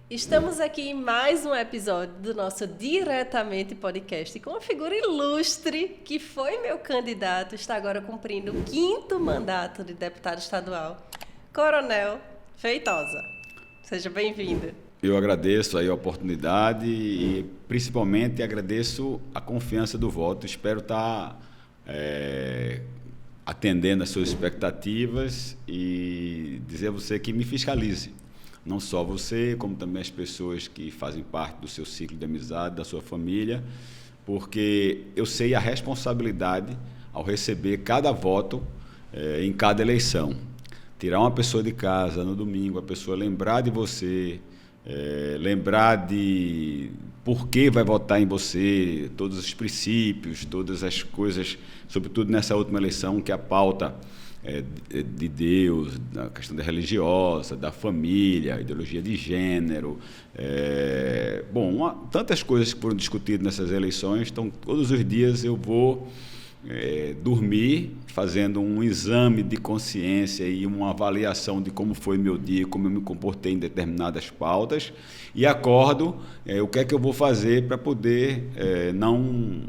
Estamos aqui em mais um episódio do nosso Diretamente Podcast com uma figura ilustre que foi meu candidato, está agora cumprindo o 5º mandato de deputado estadual, Coronel Feitosa. Seja bem-vindo. Eu agradeço aí a oportunidade e principalmente agradeço a confiança do voto. Espero estar atendendo às suas expectativas e dizer a você que me fiscalize. Não só você, como também as pessoas que fazem parte do seu ciclo de amizade, da sua família, porque eu sei a responsabilidade ao receber cada voto em cada eleição. Tirar uma pessoa de casa no domingo, a pessoa lembrar de você, lembrar de por que vai votar em você, todos os princípios, todas as coisas, sobretudo nessa última eleição, que a pauta de Deus, da questão da religiosa, da família, ideologia de gênero, tantas coisas que foram discutidas nessas eleições. Então, todos os dias eu vou dormir fazendo um exame de consciência e uma avaliação de como foi meu dia, como eu me comportei em determinadas pautas, e acordo o que é que eu vou fazer para poder não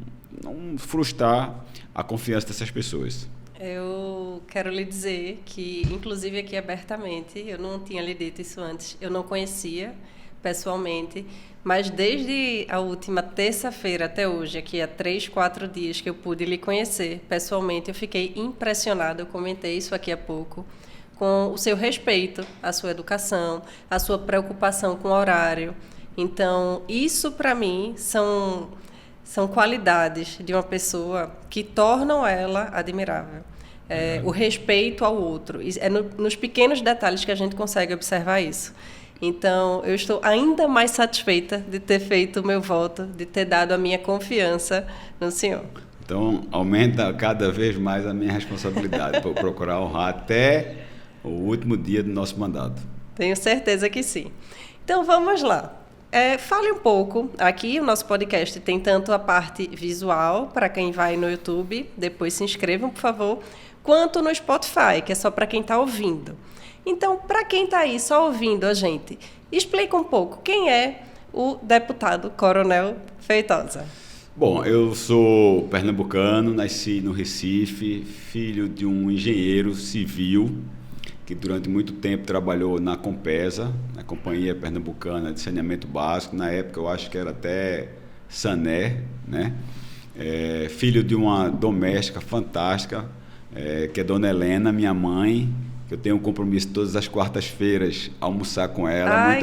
frustrar a confiança dessas pessoas. Eu quero lhe dizer que, inclusive aqui abertamente, eu não tinha lhe dito isso antes, eu não conhecia pessoalmente, mas desde a última terça-feira até hoje, aqui há 3, 4 dias que eu pude lhe conhecer pessoalmente, eu fiquei impressionada, eu comentei isso aqui há pouco, com o seu respeito à sua educação, a sua preocupação com o horário. Então, isso para mim são qualidades de uma pessoa que tornam ela admirável. O respeito ao outro. Nos pequenos detalhes que a gente consegue observar isso. Então, eu estou ainda mais satisfeita de ter feito o meu voto, de ter dado a minha confiança no senhor. Então, aumenta cada vez mais a minha responsabilidade para procurar honrar até o último dia do nosso mandato. Tenho certeza que sim. Então, vamos lá. Fale um pouco, aqui o nosso podcast tem tanto a parte visual, para quem vai no YouTube, depois se inscrevam, por favor, quanto no Spotify, que é só para quem está ouvindo. Então, para quem está aí só ouvindo a gente, explica um pouco quem é o deputado Coronel Feitosa. Bom, eu sou pernambucano, nasci no Recife, filho de um engenheiro civil, que durante muito tempo trabalhou na Compesa, na Companhia Pernambucana de Saneamento Básico. Na época eu acho que era até Sané, né? Filho de uma doméstica fantástica, que é Dona Helena, minha mãe, que eu tenho um compromisso todas as quartas-feiras almoçar com ela. Ai,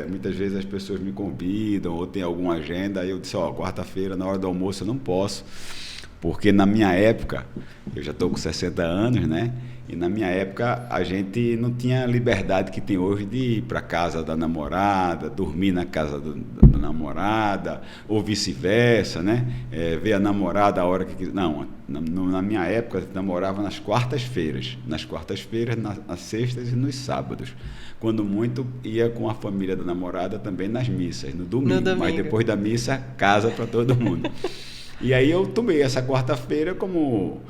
Muitas vezes as pessoas me convidam ou tem alguma agenda, aí eu disse, quarta-feira na hora do almoço eu não posso, porque na minha época, eu já estou com 60 anos, né? E na minha época a gente não tinha a liberdade que tem hoje de ir para a casa da namorada, dormir na casa da namorada, ou vice-versa, né? Ver a namorada a hora que quiser. Não, na minha época eu namorava nas quartas-feiras, nas sextas e nos sábados. Quando muito, ia com a família da namorada também nas missas, no domingo. Mas depois da missa, casa para todo mundo. E aí eu tomei essa quarta-feira como...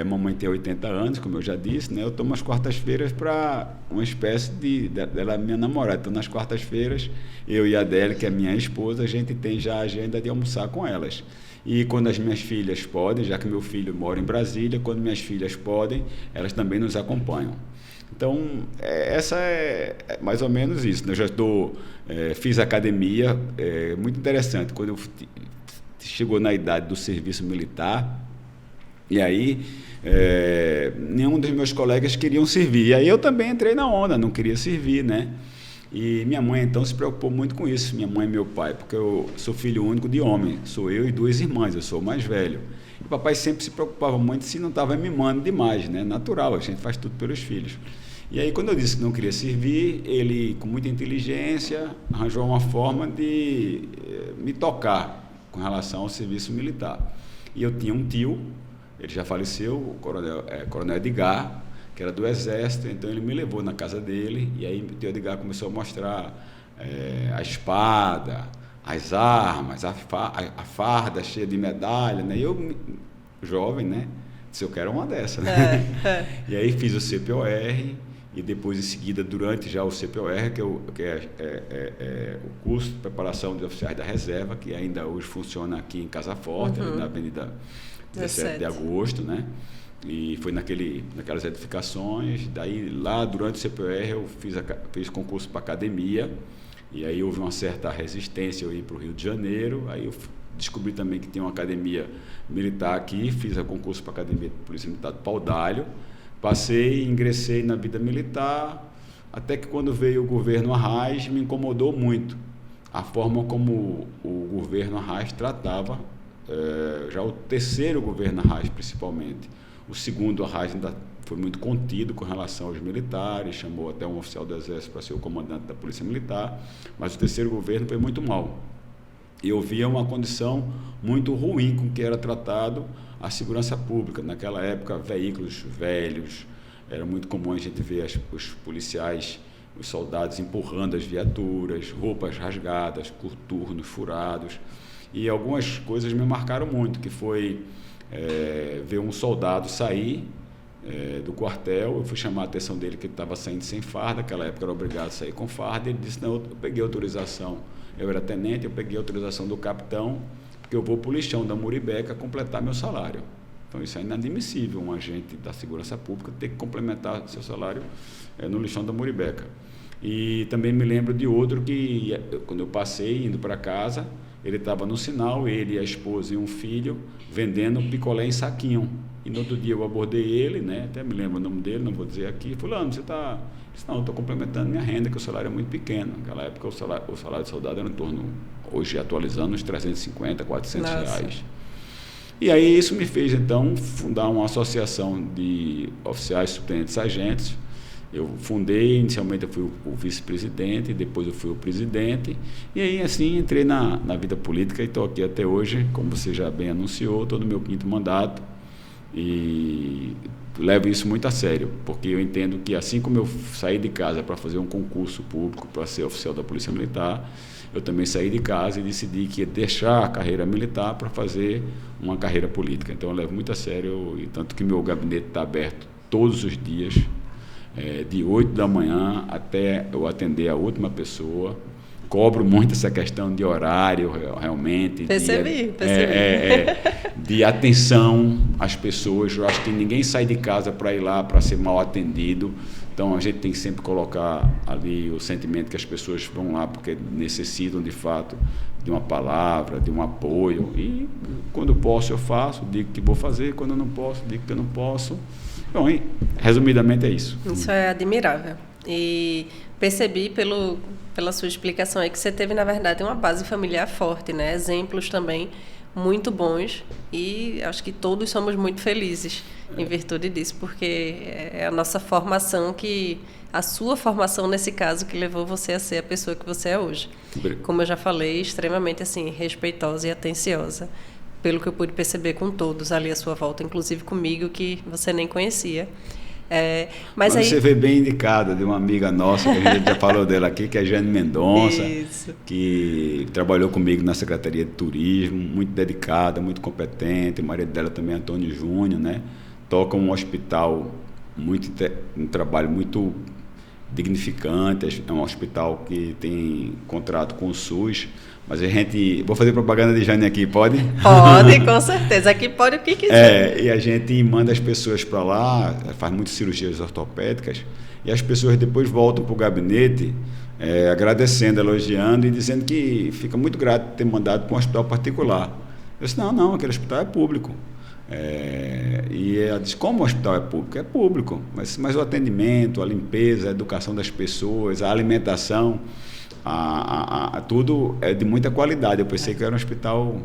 mamãe tem 80 anos, como eu já disse, né? Eu tomo as quartas-feiras para uma espécie dela é minha namorada. Então, nas quartas-feiras, eu e a Adélia, que é minha esposa, a gente tem já a agenda de almoçar com elas. E quando as minhas filhas podem, já que meu filho mora em Brasília, quando minhas filhas podem, elas também nos acompanham. Então, essa é mais ou menos isso, né? Eu já fiz academia, muito interessante. Quando eu chegou na idade do serviço militar, e aí nenhum dos meus colegas queriam servir. E aí eu também entrei na onda, não queria servir, né? E minha mãe, então, se preocupou muito com isso, minha mãe e meu pai, porque eu sou filho único de homem, sou eu e 2 irmãs, eu sou o mais velho. E o papai sempre se preocupava muito se não estava mimando demais, né? Natural, a gente faz tudo pelos filhos. E aí, quando eu disse que não queria servir, ele, com muita inteligência, arranjou uma forma de me tocar com relação ao serviço militar. E eu tinha um tio, ele já faleceu, o Coronel Edgar, que era do Exército, então ele me levou na casa dele, e aí o tio Edgar começou a mostrar a espada, as armas, a farda cheia de medalha, né? E eu, jovem, né? Disse, eu quero uma dessa, né? E aí fiz o CPOR, e depois, em seguida, durante já o CPOR, que é o curso de preparação de oficiais da reserva, que ainda hoje funciona aqui em Casa Forte, ali na Avenida 17 de Agosto, né? E foi naquelas edificações. Daí, lá durante o CPOR, eu fiz concurso para academia, e aí houve uma certa resistência eu ir para o Rio de Janeiro. Aí eu descobri também que tinha uma academia militar aqui, fiz o concurso para a Academia de Polícia Militar do Paudalho, passei, ingressei na vida militar, até que quando veio o governo Arraes, me incomodou muito a forma como o governo Arraes tratava, já o terceiro governo Arraes principalmente. O segundo Arraes ainda foi muito contido com relação aos militares, chamou até um oficial do Exército para ser o comandante da Polícia Militar, mas o terceiro governo foi muito mal. E eu via uma condição muito ruim com que era tratado a segurança pública. Naquela época, veículos velhos, era muito comum a gente ver os policiais, os soldados empurrando as viaturas, roupas rasgadas, coturnos furados. E algumas coisas me marcaram muito, que foi ver um soldado sair do quartel. Eu fui chamar a atenção dele que ele estava saindo sem farda, naquela época era obrigado a sair com farda. Ele disse, não, eu peguei autorização, eu era tenente, eu peguei autorização do capitão, porque eu vou para o lixão da Muribeca completar meu salário. Então isso é inadmissível, um agente da segurança pública ter que complementar seu salário no lixão da Muribeca. E também me lembro de outro que, quando eu passei, indo para casa, ele estava no sinal, ele, a esposa e um filho, vendendo picolé em saquinho. E no outro dia eu abordei ele, né? Até me lembro o nome dele, não vou dizer aqui. Fulano, você está... Disse, não, eu estou complementando minha renda, que o salário é muito pequeno. Naquela época o salário de soldado era em torno, hoje atualizando, uns 350, 400 reais. E aí isso me fez, então, fundar uma associação de oficiais, subtenentes, sargentos. Eu fundei, inicialmente eu fui o vice-presidente, depois eu fui o presidente, e aí assim entrei na vida política e estou aqui até hoje, como você já bem anunciou, estou no meu 5º mandato, e levo isso muito a sério, porque eu entendo que assim como eu saí de casa para fazer um concurso público para ser oficial da Polícia Militar, eu também saí de casa e decidi que ia deixar a carreira militar para fazer uma carreira política. Então eu levo muito a sério, e tanto que meu gabinete está aberto todos os dias, de 8 da manhã até eu atender a última pessoa. Cobro muito essa questão de horário, realmente. Percebi. De atenção às pessoas. Eu acho que ninguém sai de casa para ir lá para ser mal atendido. Então, a gente tem que sempre colocar ali o sentimento que as pessoas vão lá porque necessitam, de fato, de uma palavra, de um apoio. E, quando posso, eu faço. Digo que vou fazer. Quando eu não posso, digo que eu não posso. Bom, resumidamente é isso. Isso é admirável. E percebi pela sua explicação aí que você teve, na verdade, uma base familiar forte, né? Exemplos também muito bons, e acho que todos somos muito felizes em virtude disso, porque é a nossa formação a sua formação nesse caso que levou você a ser a pessoa que você é hoje. Como eu já falei, extremamente assim, respeitosa e atenciosa, pelo que eu pude perceber com todos ali à sua volta, inclusive comigo, que você nem conhecia. Mas aí... Você veio bem indicada de uma amiga nossa, que a gente já falou dela aqui, que é a Jane Mendonça, que trabalhou comigo na Secretaria de Turismo, muito dedicada, muito competente. O marido dela também é Antônio Júnior, né? Toca um hospital, um trabalho muito dignificante, é um hospital que tem contrato com o SUS. Mas a gente... Vou fazer propaganda de Jane aqui, pode? Pode, com certeza. Aqui pode o que quiser. E a gente manda as pessoas para lá, faz muitas cirurgias ortopédicas, e as pessoas depois voltam para o gabinete agradecendo, elogiando e dizendo que fica muito grato de ter mandado para um hospital particular. Eu disse, não, aquele hospital é público. E ela disse, como o hospital é público? É público, mas o atendimento, a limpeza, a educação das pessoas, a alimentação... tudo é de muita qualidade. Eu pensei que era um hospital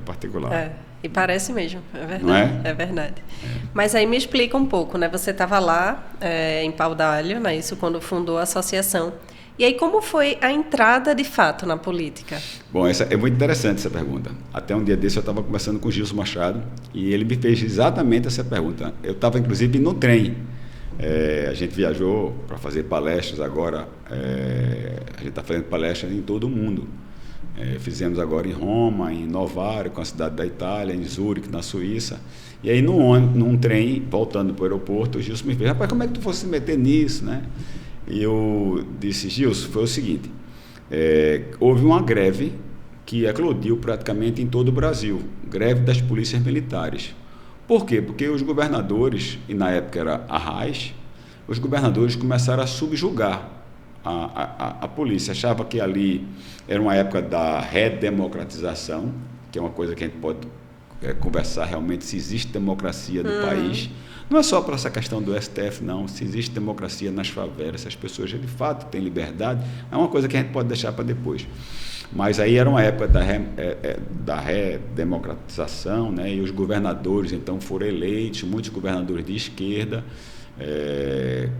particular. E parece mesmo, é verdade. Não é? É verdade. Mas aí me explica um pouco, né? Você estava lá em Paudalho, né? Isso quando fundou a associação. E aí como foi a entrada de fato na política? Bom, essa é muito interessante essa pergunta. Até um dia desse eu estava conversando com o Gilson Machado e ele me fez exatamente essa pergunta. Eu estava inclusive no trem. A gente viajou para fazer palestras agora, a gente está fazendo palestras em todo o mundo. Fizemos agora em Roma, em Novara, com a cidade da Itália, em Zurique, na Suíça. E aí, num trem, voltando para o aeroporto, o Gilson me fez: rapaz, como é que tu fosse se meter nisso, né? E eu disse: Gilson, foi o seguinte, houve uma greve que eclodiu praticamente em todo o Brasil, greve das polícias militares. Por quê? Porque os governadores, e na época era Arraes, os governadores começaram a subjugar a polícia. Achava que ali era uma época da redemocratização, que é uma coisa que a gente pode conversar realmente, se existe democracia no país. Não é só para essa questão do STF, não. Se existe democracia nas favelas, se as pessoas de fato têm liberdade, é uma coisa que a gente pode deixar para depois. Mas aí era uma época da redemocratização, né? E os governadores então foram eleitos, muitos governadores de esquerda,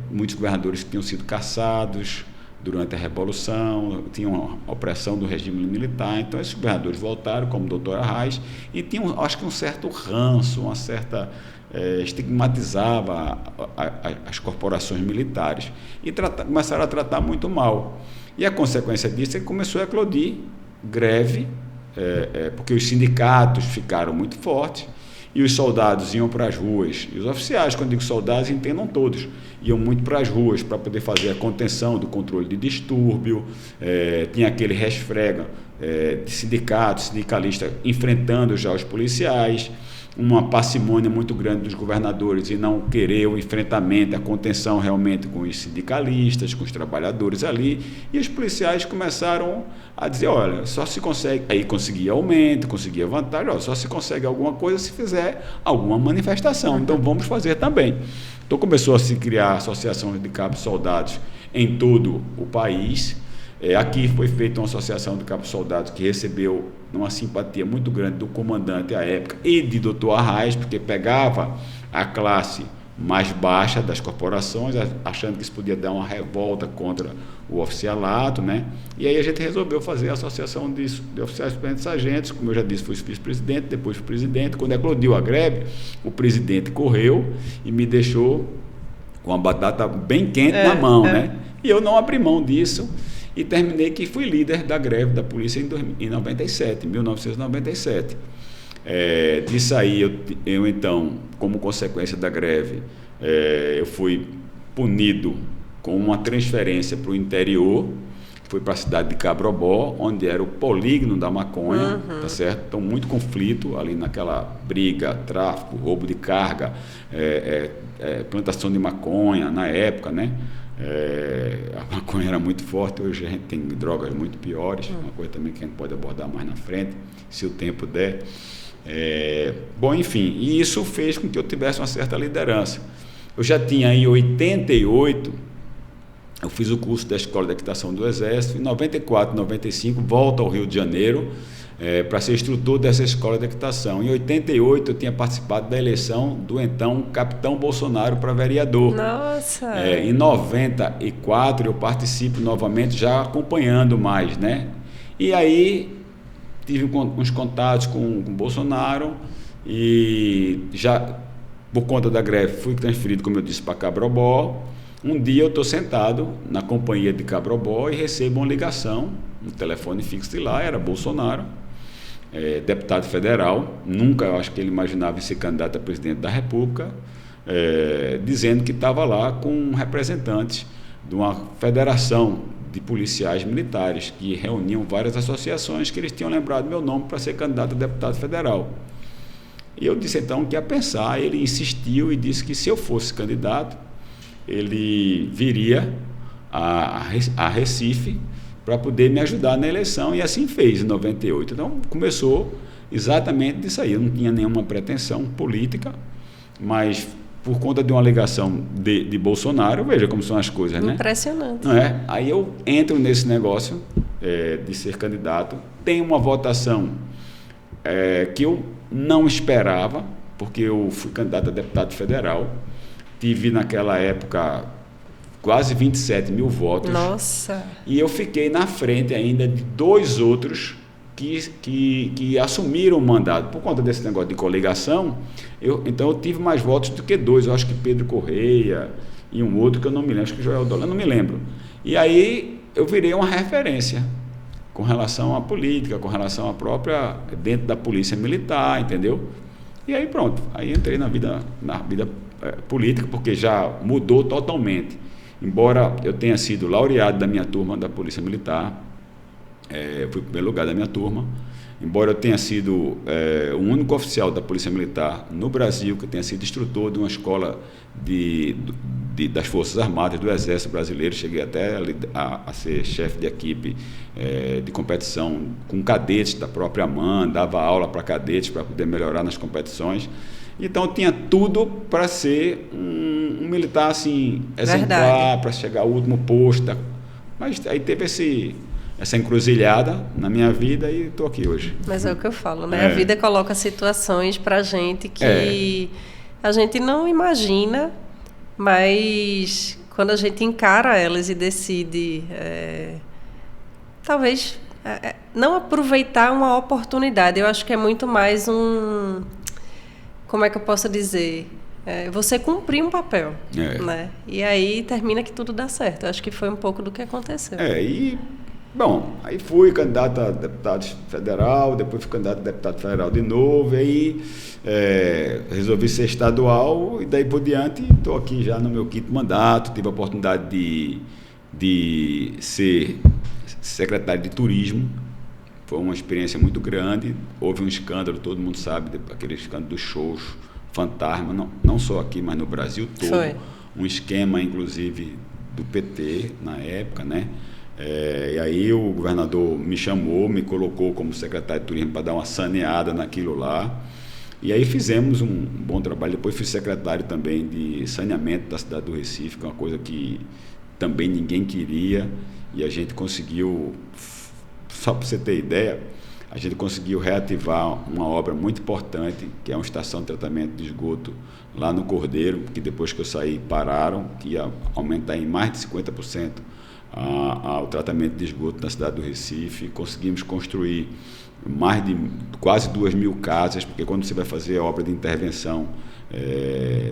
muitos governadores que tinham sido caçados durante a Revolução, tinham a opressão do regime militar. Então esses governadores voltaram, como o doutor Arraes, e tinham, acho que, um certo ranço, uma certa... estigmatizava as corporações militares e começaram a tratar muito mal. E a consequência disso é que começou a eclodir greve, porque os sindicatos ficaram muito fortes e os soldados iam para as ruas. E os oficiais, quando digo soldados, entendam todos, iam muito para as ruas para poder fazer a contenção do controle de distúrbio. Tinha aquele resfrega de sindicatos, sindicalistas enfrentando já os policiais, uma parcimônia muito grande dos governadores e não querer o enfrentamento, a contenção realmente com os sindicalistas, com os trabalhadores ali, e os policiais começaram a dizer: olha, só se consegue, aí conseguia aumento, conseguia vantagem, olha, só se consegue alguma coisa se fizer alguma manifestação, então vamos fazer também. Então começou a se criar associações de cabos soldados em todo o país. Aqui foi feita uma associação de cabos soldados que recebeu uma simpatia muito grande do comandante à época e de doutor Arraes, porque pegava a classe mais baixa das corporações, achando que isso podia dar uma revolta contra o oficialato, né? E aí a gente resolveu fazer a associação de oficiais suplentes sargentos. Como eu já disse, fui vice-presidente, depois fui presidente. Quando eclodiu a greve, o presidente correu e me deixou com a batata bem quente na mão, né? E eu não abri mão disso. E terminei que fui líder da greve da polícia em 1997. Disso aí, eu então, como consequência da greve, eu fui punido com uma transferência para o interior. Fui para a cidade de Cabrobó, onde era o polígono da maconha, tá certo? Então, muito conflito ali naquela briga, tráfico, roubo de carga, plantação de maconha na época, né? A maconha era muito forte. Hoje a gente tem drogas muito piores, uma coisa também que a gente pode abordar mais na frente, se o tempo der. Bom, enfim, e isso fez com que eu tivesse uma certa liderança. Eu já tinha em 88, eu fiz o curso da Escola de Equitação do Exército. Em 94, 95, volto ao Rio de Janeiro para ser instrutor dessa escola de equitação. Em 88, eu tinha participado da eleição do então capitão Bolsonaro para vereador. Nossa! Em 94, eu participo novamente, já acompanhando mais, né? E aí tive uns contatos com o Bolsonaro e já, por conta da greve, fui transferido, como eu disse, para Cabrobó. Um dia eu estou sentado na companhia de Cabrobó e recebo uma ligação, um telefone fixo de lá, era Bolsonaro, deputado federal. Nunca, eu acho que ele imaginava ser candidato a presidente da República, dizendo que estava lá com representantes de uma federação de policiais militares que reuniam várias associações, que eles tinham lembrado meu nome para ser candidato a deputado federal. E eu disse então que ia pensar. Ele insistiu e disse que se eu fosse candidato, ele viria a Recife para poder me ajudar na eleição, e assim fez em 98. Então começou exatamente disso aí. Eu não tinha nenhuma pretensão política, mas por conta de uma alegação de Bolsonaro, veja como são as coisas, né? Impressionante. Não é? Aí eu entro nesse negócio de ser candidato, tem uma votação que eu não esperava, porque eu fui candidato a deputado federal, tive naquela época quase 27 mil votos. Nossa! E eu fiquei na frente ainda de dois outros que assumiram o mandato. Por conta desse negócio de coligação, então eu tive mais votos do que dois. Eu acho que Pedro Correia e um outro que eu não me lembro, acho que Joel Dola, eu não me lembro. E aí eu virei uma referência. com relação à política, com relação à própria, dentro da polícia militar, entendeu? E aí pronto, aí entrei na vida política, porque já mudou totalmente. Embora eu tenha sido laureado da minha turma da Polícia Militar, eu fui em primeiro lugar da minha turma, embora eu tenha sido o único oficial da Polícia Militar no Brasil que tenha sido instrutor de uma escola das Forças Armadas, do Exército Brasileiro, cheguei até a ser chefe de equipe de competição com cadetes da própria AMAN, dava aula para cadetes para poder melhorar nas competições. Então tinha tudo para ser um militar assim, exemplar, para chegar ao último posto. Mas aí teve essa encruzilhada na minha vida e estou aqui hoje. Mas é o que eu falo, né? A vida coloca situações para a gente que a gente não imagina, mas quando a gente encara elas e decide, talvez, não aproveitar uma oportunidade. Eu acho que é muito mais como é que eu posso dizer? Você cumprir um papel, né? E aí termina que tudo dá certo. Eu acho que foi um pouco do que aconteceu. Bom, aí fui candidato a deputado federal, depois fui candidato a deputado federal de novo, e aí resolvi ser estadual, e daí por diante estou aqui já no meu 5º mandato, tive a oportunidade de ser secretário de turismo, foi uma experiência muito grande, houve um escândalo, todo mundo sabe, aquele escândalo dos shows fantasma, não só aqui, mas no Brasil todo, foi um esquema inclusive do PT na época, né? E aí o governador me chamou, me colocou como secretário de turismo para dar uma saneada naquilo lá, e aí fizemos um bom trabalho. Depois fui secretário também de saneamento da cidade do Recife, que é uma coisa que também ninguém queria, e a gente conseguiu, só para você ter ideia, a gente conseguiu reativar uma obra muito importante, que é uma estação de tratamento de esgoto lá no Cordeiro, que depois que eu saí pararam, que ia aumentar em mais de 50% o tratamento de esgoto na cidade do Recife. Conseguimos construir mais de quase 2.000 casas, porque quando você vai fazer a obra de intervenção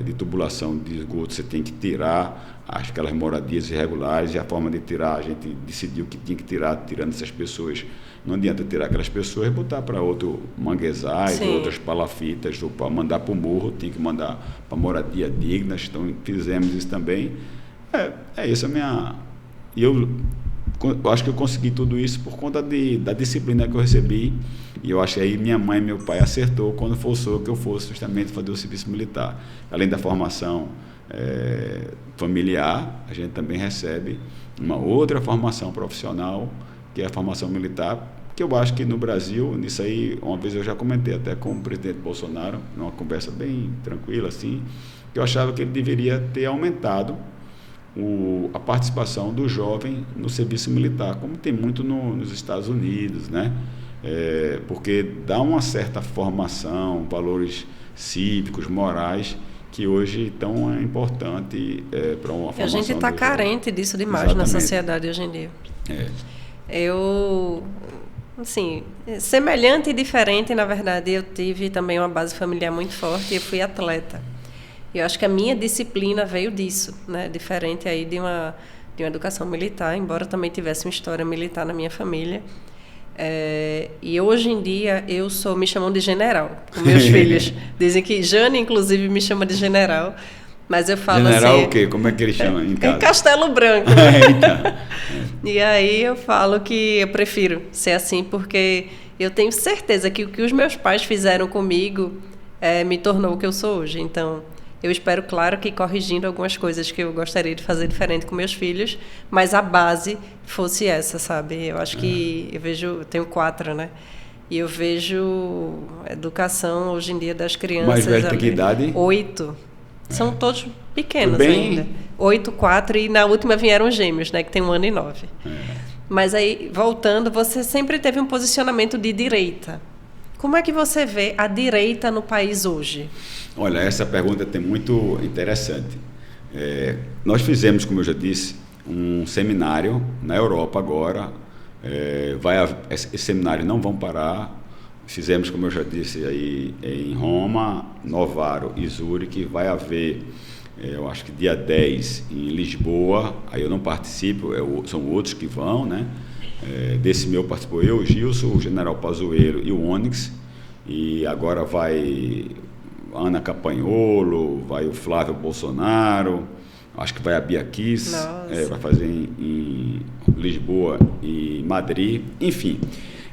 de tubulação de esgoto, você tem que tirar aquelas moradias irregulares, e a forma de tirar, a gente decidiu que tinha que tirar, tirando essas pessoas. Não adianta tirar aquelas pessoas e botar para outro manguezais, outras palafitas, ou para mandar para o morro, tem que mandar para moradia digna. Então fizemos isso também. Isso a minha... E eu acho que eu consegui tudo isso por conta da disciplina que eu recebi, e eu acho que aí minha mãe e meu pai acertou quando forçou que eu fosse justamente fazer o serviço militar. Além da formação familiar, a gente também recebe uma outra formação profissional, que é a formação militar, que eu acho que no Brasil, nisso aí, uma vez eu já comentei até com o presidente Bolsonaro, numa conversa bem tranquila assim, que eu achava que ele deveria ter aumentado a participação do jovem no serviço militar, como tem muito nos Estados Unidos, né? Porque dá uma certa formação, valores cívicos, morais, que hoje tão é importante para uma formação. A gente está carente disso demais na sociedade hoje em dia. Eu, assim, semelhante e diferente, na verdade, eu tive também uma base familiar muito forte e eu fui atleta. Eu acho que a minha disciplina veio disso, né? Diferente aí de uma educação militar, embora também tivesse uma história militar na minha família. E hoje em dia me chamam de general, com meus filhos. Dizem que Jane, inclusive, me chama de general, mas eu falo general assim... o quê? Como é que ele chama em casa? Em Castelo Branco. E aí eu falo que eu prefiro ser assim, porque eu tenho certeza que o que os meus pais fizeram comigo me tornou o que eu sou hoje. Então... eu espero, claro, que corrigindo algumas coisas que eu gostaria de fazer diferente com meus filhos, mas a base fosse essa, sabe? Eu acho que eu tenho 4, né? E eu vejo a educação hoje em dia das crianças... Mais velho tem que idade? 8. São todos pequenos ainda. 8, 4 e na última vieram gêmeos, né? Que tem 1 ano e 9. Mas aí, voltando, você sempre teve um posicionamento de direita. Como é que você vê a direita no país hoje? Olha, essa pergunta é muito interessante. Nós fizemos, como eu já disse, um seminário na Europa agora. Esse seminário não vão parar. Fizemos, como eu já disse, aí em Roma, Novaro e Zurique. Vai haver, eu acho que dia 10 em Lisboa. Aí eu não participo, são outros que vão, né? Desse meu participou eu, o Gilson, o General Pazuello e o Onyx, e agora vai Ana Campanholo, vai o Flávio Bolsonaro, acho que vai a Bia Kiss, vai fazer em Lisboa e Madrid, enfim.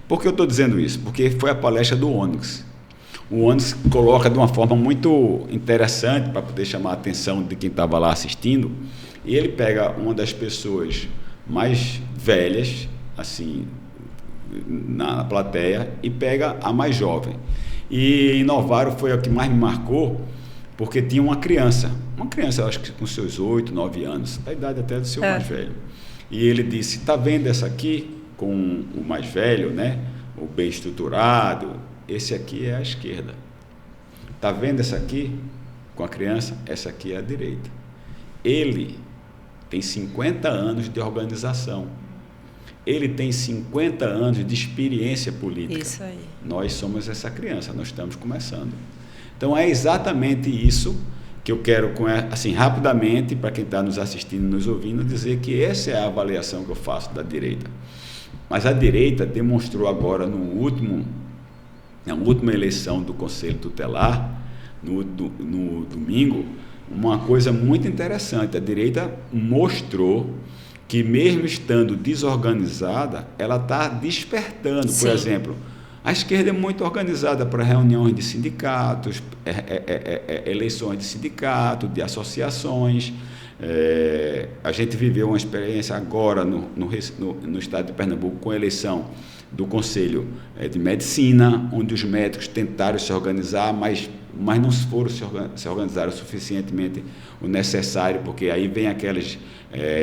Por que eu estou dizendo isso? Porque foi a palestra do Onyx. O Onyx coloca de uma forma muito interessante para poder chamar a atenção de quem estava lá assistindo, e ele pega uma das pessoas mais velhas, assim, na plateia, e pega a mais jovem. E Inovaram foi a que mais me marcou, porque tinha uma criança, acho que com seus 8, 9 anos, da idade até do seu mais velho. E ele disse, está vendo essa aqui, com o mais velho, né? O bem estruturado, esse aqui é a esquerda. Está vendo essa aqui, com a criança? Essa aqui é a direita. Ele tem 50 anos de organização. Ele tem 50 anos de experiência política. Isso aí. Nós somos essa criança, nós estamos começando. Então, é exatamente isso que eu quero, assim, rapidamente, para quem está nos assistindo, nos ouvindo, dizer que essa é a avaliação que eu faço da direita. Mas a direita demonstrou agora, na última eleição do Conselho Tutelar, no domingo, uma coisa muito interessante. A direita mostrou que, mesmo estando desorganizada, ela está despertando. Sim. Por exemplo, a esquerda é muito organizada para reuniões de sindicatos, eleições de sindicato, de associações. A gente viveu uma experiência agora no estado de Pernambuco com a eleição do Conselho de Medicina, onde os médicos tentaram se organizar, mas não foram se organizar o suficientemente o necessário, porque aí vem aqueles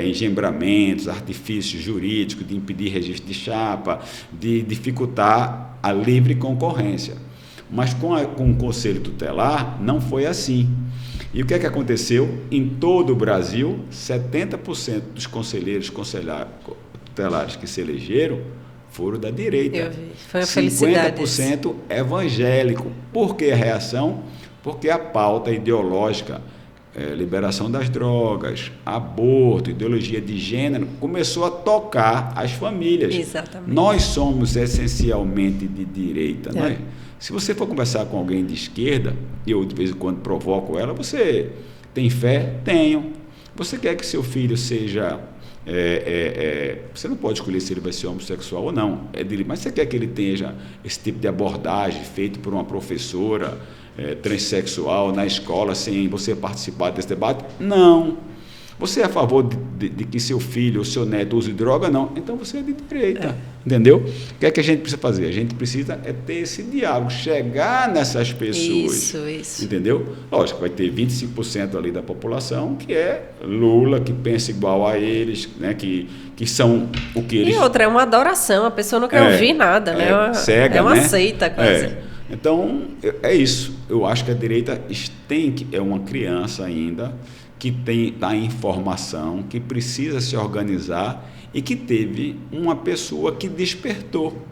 engembramentos, artifícios jurídicos de impedir registro de chapa, de dificultar a livre concorrência. Mas com o Conselho Tutelar não foi assim. E o que é que aconteceu? Em todo o Brasil, 70% dos conselheiros tutelares que se elegeram foram da direita. Eu vi. Foi uma 50% evangélico. Por que a reação? Porque a pauta ideológica, liberação das drogas, aborto, ideologia de gênero, começou a tocar as famílias. Exatamente. Nós somos essencialmente de direita, não é? Se você for conversar com alguém de esquerda, e eu de vez em quando provoco ela, você tem fé? Tenho. Você quer que seu filho seja... você não pode escolher se ele vai ser homossexual ou não, mas você quer que ele tenha esse tipo de abordagem feito por uma professora transexual na escola sem você participar desse debate? Não. Você é a favor de que seu filho ou seu neto use droga? Não. Então você é de direita. Entendeu? O que é que a gente precisa fazer? A gente precisa ter esse diálogo, chegar nessas pessoas. Isso. Entendeu? Lógico, vai ter 25% ali da população que é Lula, que pensa igual a eles, né? Que são o que eles... E outra, é uma adoração, a pessoa não quer ouvir nada, né? Cega, é uma seita quase. Então, é isso. Eu acho que a direita é uma criança ainda, que está em formação, que precisa se organizar e que teve uma pessoa que despertou.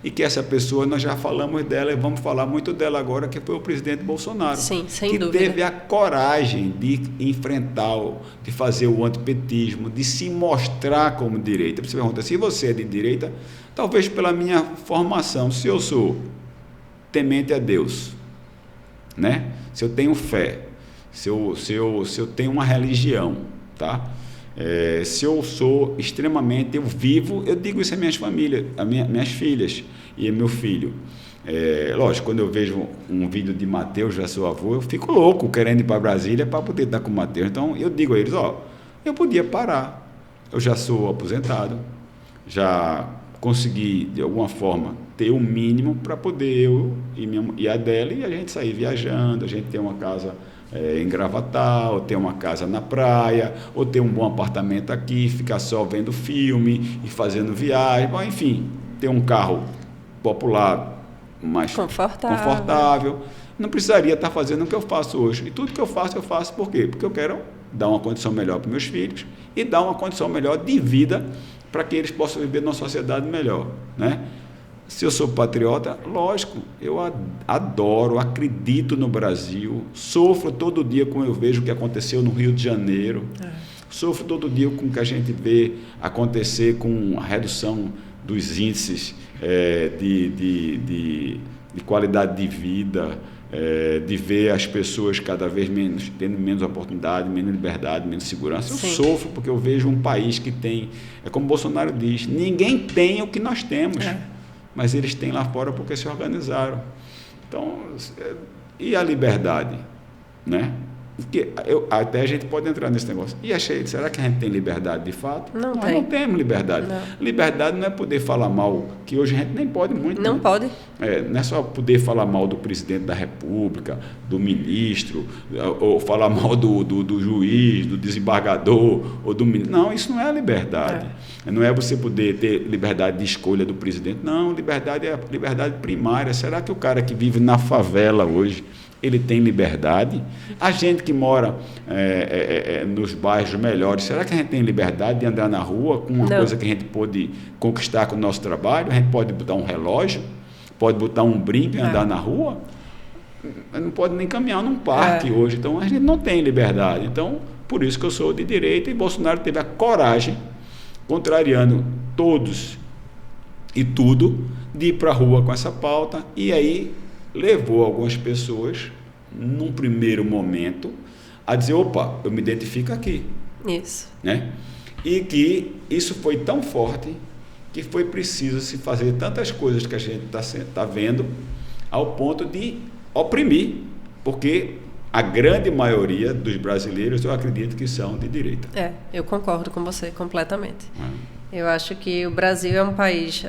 E que essa pessoa, nós já falamos dela e vamos falar muito dela agora, que foi o presidente Bolsonaro. Sim, sem dúvida. Que teve a coragem de enfrentar, de fazer o antipetismo, de se mostrar como direita. Você pergunta, se você é de direita, talvez pela minha formação, se eu sou temente a Deus, né? Se eu tenho fé, se eu tenho uma religião, tá? Se eu sou extremamente, eu digo isso às minhas famílias, minhas filhas e meu filho. Lógico, quando eu vejo um vídeo de Mateus, já sou avô, eu fico louco querendo ir para Brasília para poder estar com o Mateus. Então, eu digo a eles, eu podia parar, eu já sou aposentado, já consegui, de alguma forma, ter o mínimo para poder eu e a dela e a gente sair viajando, a gente ter uma casa em Gravatal, ter uma casa na praia, ou ter um bom apartamento aqui, ficar só vendo filme e fazendo viagem, bom, enfim, ter um carro popular mais confortável. Não precisaria estar fazendo o que eu faço hoje. E tudo que eu faço por quê? Porque eu quero dar uma condição melhor para meus filhos e dar uma condição melhor de vida para que eles possam viver numa sociedade melhor, né? Se eu sou patriota, lógico, eu adoro, acredito no Brasil, sofro todo dia quando eu vejo o que aconteceu no Rio de Janeiro, Sofro todo dia com o que a gente vê acontecer com a redução dos índices de qualidade de vida, de ver as pessoas cada vez menos, tendo menos oportunidade, menos liberdade, menos segurança. Eu sofro porque eu vejo um país que tem, como Bolsonaro diz, ninguém tem o que nós temos, mas eles têm lá fora porque se organizaram. Então, e a liberdade, né? Porque até a gente pode entrar nesse negócio. E achei, será que a gente tem liberdade de fato? Nós não temos liberdade. Não. Liberdade não é poder falar mal, que hoje a gente nem pode muito. Não pode. Não é só poder falar mal do presidente da República, do ministro, ou falar mal do juiz, do desembargador, ou do ministro. Não, isso não é a liberdade. Não é você poder ter liberdade de escolha do presidente. Não, liberdade é a liberdade primária. Será que o cara que vive na favela hoje, ele tem liberdade? A gente que mora nos bairros melhores, será que a gente tem liberdade de andar na rua com uma coisa que a gente pode conquistar com o nosso trabalho? A gente pode botar um relógio, pode botar um brinco e andar na rua? Não pode nem caminhar num parque hoje. Então, a gente não tem liberdade. Então, por isso que eu sou de direita, e Bolsonaro teve a coragem, contrariando todos e tudo, de ir para a rua com essa pauta, e aí levou algumas pessoas, num primeiro momento, a dizer, opa, eu me identifico aqui. Isso. Né? E que isso foi tão forte que foi preciso se fazer tantas coisas que a gente está vendo, ao ponto de oprimir, porque a grande maioria dos brasileiros, eu acredito que são de direita. Eu concordo com você completamente. Eu acho que o Brasil é um país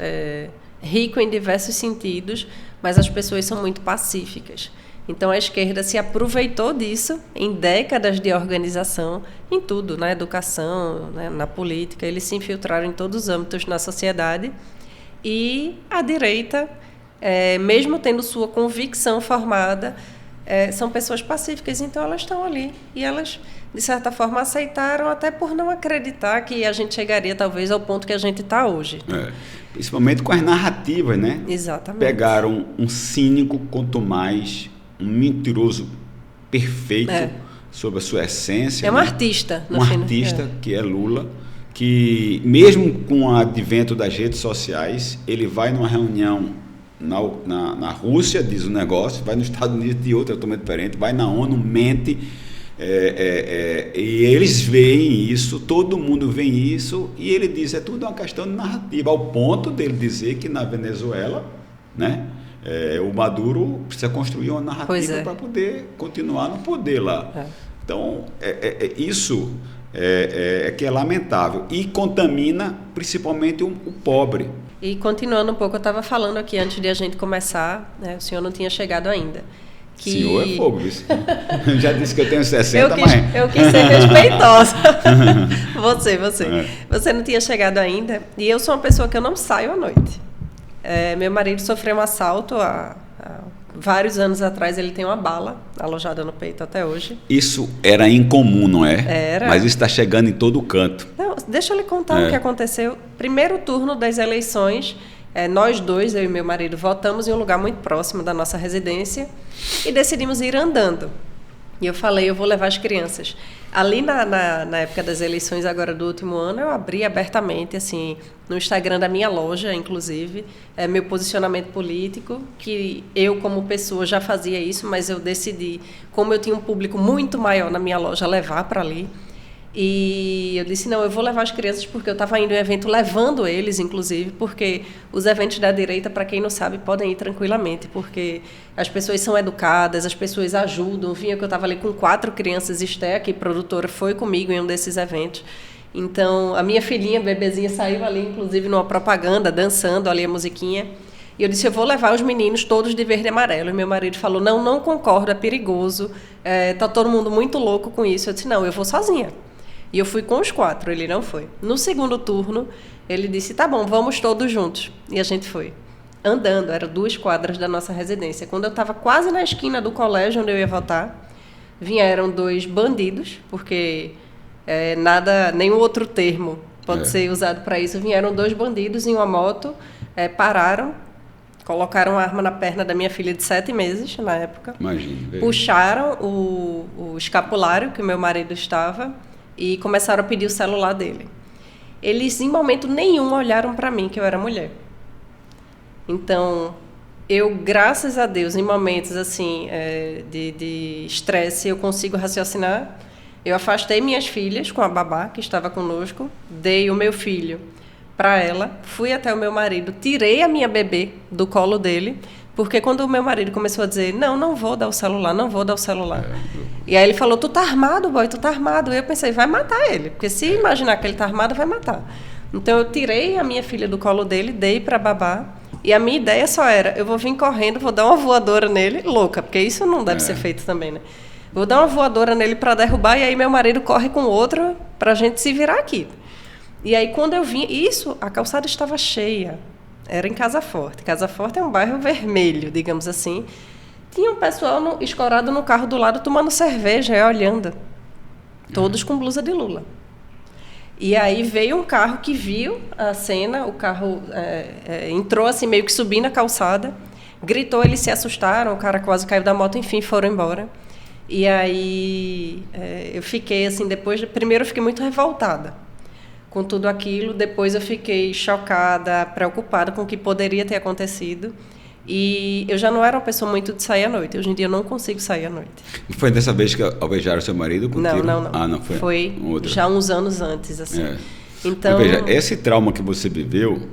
rico em diversos sentidos, mas as pessoas são muito pacíficas. Então, a esquerda se aproveitou disso em décadas de organização, em tudo, na educação, né, na política. Eles se infiltraram em todos os âmbitos na sociedade. E a direita, mesmo tendo sua convicção formada, são pessoas pacíficas, então elas estão ali. E elas, de certa forma, aceitaram, até por não acreditar que a gente chegaria, talvez, ao ponto que a gente está hoje. Principalmente com as narrativas, né? Exatamente. Pegaram um cínico, quanto mais um mentiroso perfeito sobre a sua essência. É um artista. Um artista, que é Lula, que mesmo com o advento das redes sociais, ele vai numa reunião na Rússia, diz um negócio, vai nos Estados Unidos de outro totalmente diferente, vai na ONU, mente, e eles veem isso, todo mundo vê isso, e ele diz, é tudo uma questão de narrativa, ao ponto dele dizer que na Venezuela, né, o Maduro precisa construir uma narrativa para poder continuar no poder lá. Então, isso que é lamentável e contamina principalmente o pobre. E continuando um pouco, eu estava falando aqui antes de a gente começar, né, o senhor não tinha chegado ainda. Que... Senhor é fogo, isso. Já disse que eu tenho 60, mas... Eu quis ser respeitosa. Você não tinha chegado ainda. E eu sou uma pessoa que eu não saio à noite. Meu marido sofreu um assalto há vários anos atrás. Ele tem uma bala alojada no peito até hoje. Isso era incomum, não é? Era. Mas isso está chegando em todo canto. Não, deixa eu lhe contar o que aconteceu. Primeiro turno das eleições... nós dois, eu e meu marido, votamos em um lugar muito próximo da nossa residência e decidimos ir andando. E eu falei, eu vou levar as crianças. Ali na época das eleições agora do último ano, eu abri abertamente, assim, no Instagram da minha loja, inclusive, meu posicionamento político, que eu como pessoa já fazia isso, mas eu decidi, como eu tinha um público muito maior na minha loja, levar para ali. E eu disse, não, eu vou levar as crianças porque eu estava indo em um evento levando eles, inclusive, porque os eventos da direita, para quem não sabe, podem ir tranquilamente, porque as pessoas são educadas, as pessoas ajudam. Vinha que eu estava ali com 4 crianças, Esté, que produtora, foi comigo em um desses eventos. Então, a minha filhinha, bebezinha, saiu ali, inclusive, numa propaganda, dançando ali a musiquinha. E eu disse, eu vou levar os meninos todos de verde e amarelo. E meu marido falou, não concordo, é perigoso, tá todo mundo muito louco com isso. Eu disse, não, eu vou sozinha. E eu fui com os 4, ele não foi. No segundo turno, ele disse, tá bom, vamos todos juntos. E a gente foi. Andando, eram 2 quadras da nossa residência. Quando eu estava quase na esquina do colégio onde eu ia votar, vieram 2 bandidos, porque nenhum outro termo pode ser usado para isso. Vieram 2 bandidos em uma moto, pararam, colocaram a arma na perna da minha filha de 7 meses, na época. Imagina. Puxaram o escapulário que o meu marido estava, e começaram a pedir o celular dele. Eles, em momento nenhum, olharam para mim, que eu era mulher. Então, eu, graças a Deus, em momentos assim de estresse, eu consigo raciocinar. Eu afastei minhas filhas com a babá que estava conosco, dei o meu filho para ela, fui até o meu marido, tirei a minha bebê do colo dele, porque quando o meu marido começou a dizer, não vou dar o celular, não vou dar o celular. E aí ele falou, tu tá armado, boy, tu tá armado. E eu pensei, vai matar ele, porque se imaginar que ele tá armado, vai matar. Então eu tirei a minha filha do colo dele, dei para babá, e a minha ideia só era, eu vou vir correndo, vou dar uma voadora nele, louca, porque isso não deve ser feito também, né? Vou dar uma voadora nele para derrubar, e aí meu marido corre com outra para a gente se virar aqui. E aí quando eu vim, a calçada estava cheia, era em Casa Forte. Casa Forte é um bairro vermelho, digamos assim. Tinha um pessoal escorado no carro do lado tomando cerveja e olhando, todos com blusa de Lula. E aí veio um carro que viu a cena, o carro entrou assim meio que subindo a calçada, gritou, eles se assustaram, o cara quase caiu da moto, enfim, foram embora. E aí eu fiquei assim, primeiro eu fiquei muito revoltada com tudo aquilo, depois eu fiquei chocada, preocupada com o que poderia ter acontecido. E eu já não era uma pessoa muito de sair à noite. Hoje em dia eu não consigo sair à noite. Foi dessa vez que alvejaram seu marido com tiro? Não. Ah, não foi? Foi já uns anos antes, assim. Então, mas veja, esse trauma que você viveu,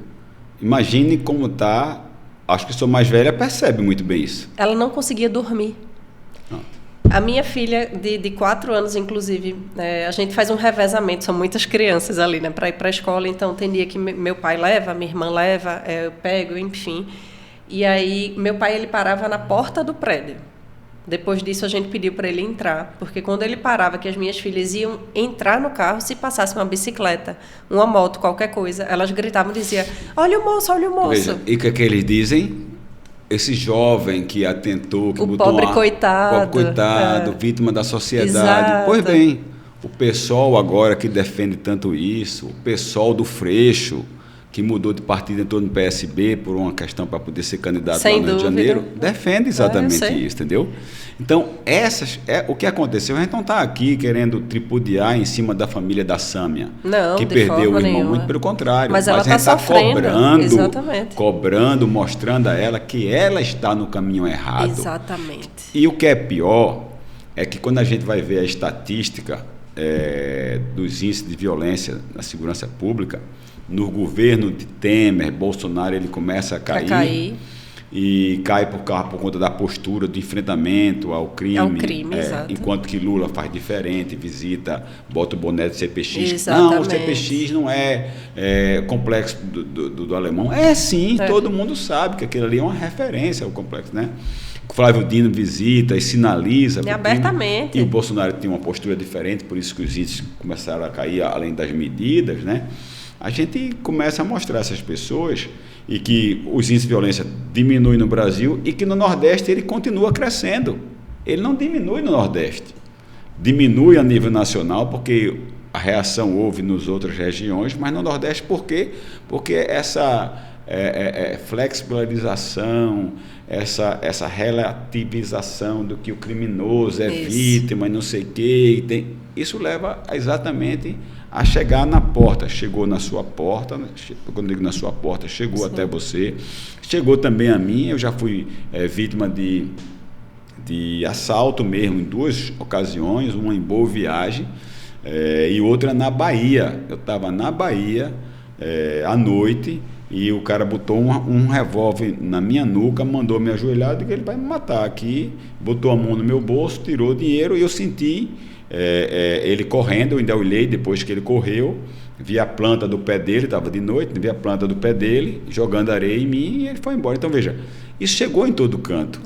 imagine como tá. Acho que sua mais velha percebe muito bem isso. Ela não conseguia dormir. A minha filha, de 4 anos, inclusive, a gente faz um revezamento, são muitas crianças ali, né, para ir para a escola, então tem dia que meu pai leva, minha irmã leva, eu pego, enfim. E aí, meu pai, ele parava na porta do prédio. Depois disso, a gente pediu para ele entrar, porque quando ele parava, que as minhas filhas iam entrar no carro, se passasse uma bicicleta, uma moto, qualquer coisa, elas gritavam e diziam, olha o moço, olha o moço. Veja, e o que eles dizem? Esse jovem que atentou, que o botou pobre coitado, vítima da sociedade. Exato. Pois bem, o pessoal agora que defende tanto isso, o pessoal do Freixo, que mudou de partido, entrou no PSB por uma questão para poder ser candidato lá no Rio de Janeiro, defende exatamente isso, entendeu? Então, o que aconteceu, a gente não está aqui querendo tripudiar em cima da família da Sâmia, que perdeu o irmão, muito pelo contrário. Mas ela está sofrendo, cobrando, mostrando a ela que ela está no caminho errado. Exatamente. E o que é pior é que quando a gente vai ver a estatística dos índices de violência na segurança pública, no governo de Temer, Bolsonaro, ele começa a cair. E cai por conta da postura do enfrentamento ao crime, enquanto que Lula faz diferente, visita, bota o boné do CPX. Exatamente. Não, o CPX não é complexo do alemão. Sim, todo mundo sabe que aquilo ali é uma referência ao complexo, né? O Flávio Dino visita e sinaliza. Abertamente. E o Bolsonaro tem uma postura diferente, por isso que os índices começaram a cair, além das medidas, né? A gente começa a mostrar a essas pessoas e que os índices de violência diminuem no Brasil e que no Nordeste ele continua crescendo. Ele não diminui no Nordeste. Diminui a nível nacional porque a reação houve nas outras regiões, mas no Nordeste por quê? Porque essa flexibilização, essa relativização do que o criminoso é vítima e não sei o quê, isso leva exatamente a chegar na porta. Chegou na sua porta, quando digo na sua porta, chegou até você, chegou também a mim. Eu já fui vítima de assalto mesmo em 2 ocasiões, uma em Boa Viagem e outra na Bahia. Eu estava na Bahia à noite e o cara botou um revólver na minha nuca, mandou me ajoelhar, e ele vai me matar aqui, botou a mão no meu bolso, tirou o dinheiro e eu senti ele correndo. Eu ainda olhei depois que ele correu, vi a planta do pé dele, estava de noite, vi a planta do pé dele jogando areia em mim e ele foi embora. Então veja, isso chegou em todo canto.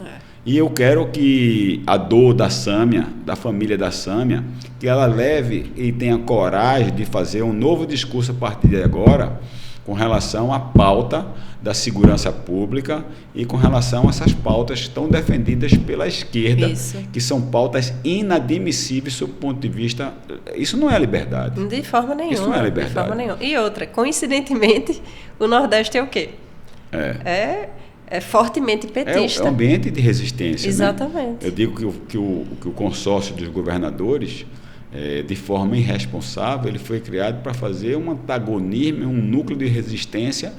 E eu quero que a dor da Sâmia, da família da Sâmia, que ela leve e tenha coragem de fazer um novo discurso a partir de agora com relação à pauta da segurança pública e com relação a essas pautas que estão defendidas pela esquerda, que são pautas inadmissíveis sob o ponto de vista... Isso não é liberdade. De forma nenhuma. Isso não é liberdade. De forma nenhuma. E outra, coincidentemente, o Nordeste é o quê? É fortemente petista. É um ambiente de resistência. Exatamente. Né? Eu digo que o consórcio dos governadores de forma irresponsável, ele foi criado para fazer um antagonismo, um núcleo de resistência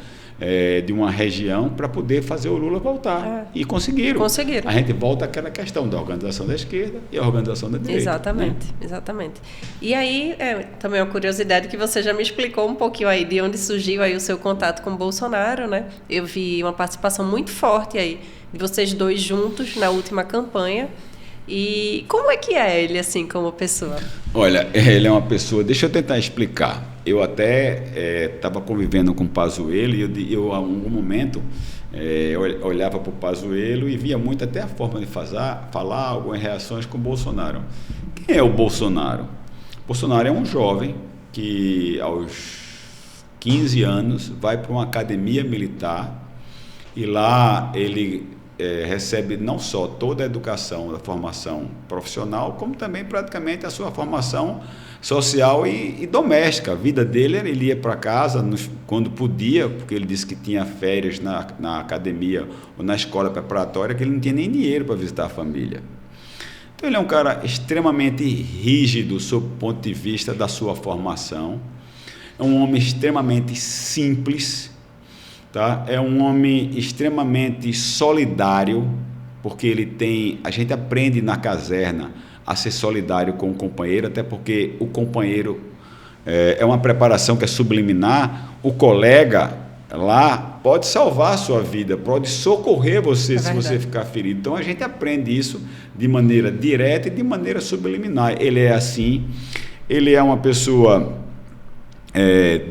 de uma região para poder fazer o Lula voltar. E conseguiram. A gente volta àquela questão da organização da esquerda e a organização da direita. Exatamente, né? Exatamente. E aí, também uma curiosidade que você já me explicou um pouquinho aí de onde surgiu aí o seu contato com o Bolsonaro, né? Eu vi uma participação muito forte aí de vocês dois juntos na última campanha. E como é que é ele, assim, como pessoa? Olha, ele é uma pessoa... Deixa eu tentar explicar. Eu até estava convivendo com o Pazuello e eu, a algum momento, eu olhava para o Pazuello e via muito até a forma de falar algumas reações com o Bolsonaro. Quem é o Bolsonaro? O Bolsonaro é um jovem que, aos 15 anos, vai para uma academia militar e lá ele... recebe não só toda a educação da formação profissional, como também praticamente a sua formação social e doméstica. A vida dele, ele ia para casa quando podia, porque ele disse que tinha férias na academia ou na escola preparatória, que ele não tinha nem dinheiro para visitar a família. Então ele é um cara extremamente rígido sob o ponto de vista da sua formação, é um homem extremamente simples, tá? É um homem extremamente solidário, porque a gente aprende na caserna a ser solidário com o companheiro, até porque o companheiro é uma preparação que é subliminar, o colega lá pode salvar a sua vida, pode socorrer você se você ficar ferido. Então a gente aprende isso de maneira direta e de maneira subliminar. Ele é assim, ele é uma pessoa...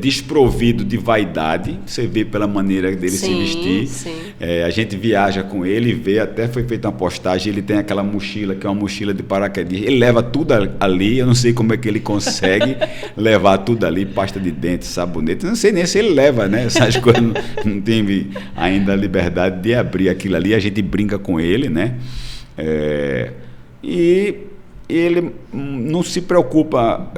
desprovido de vaidade, você vê pela maneira dele se vestir. A gente viaja com ele, vê, até foi feita uma postagem, ele tem aquela mochila, que é uma mochila de paraquedismo, ele leva tudo ali, eu não sei como é que ele consegue levar tudo ali, pasta de dente, sabonete, não sei nem se ele leva, né? Essas coisas, não tem ainda a liberdade de abrir aquilo ali, a gente brinca com ele, né? Ele não se preocupa,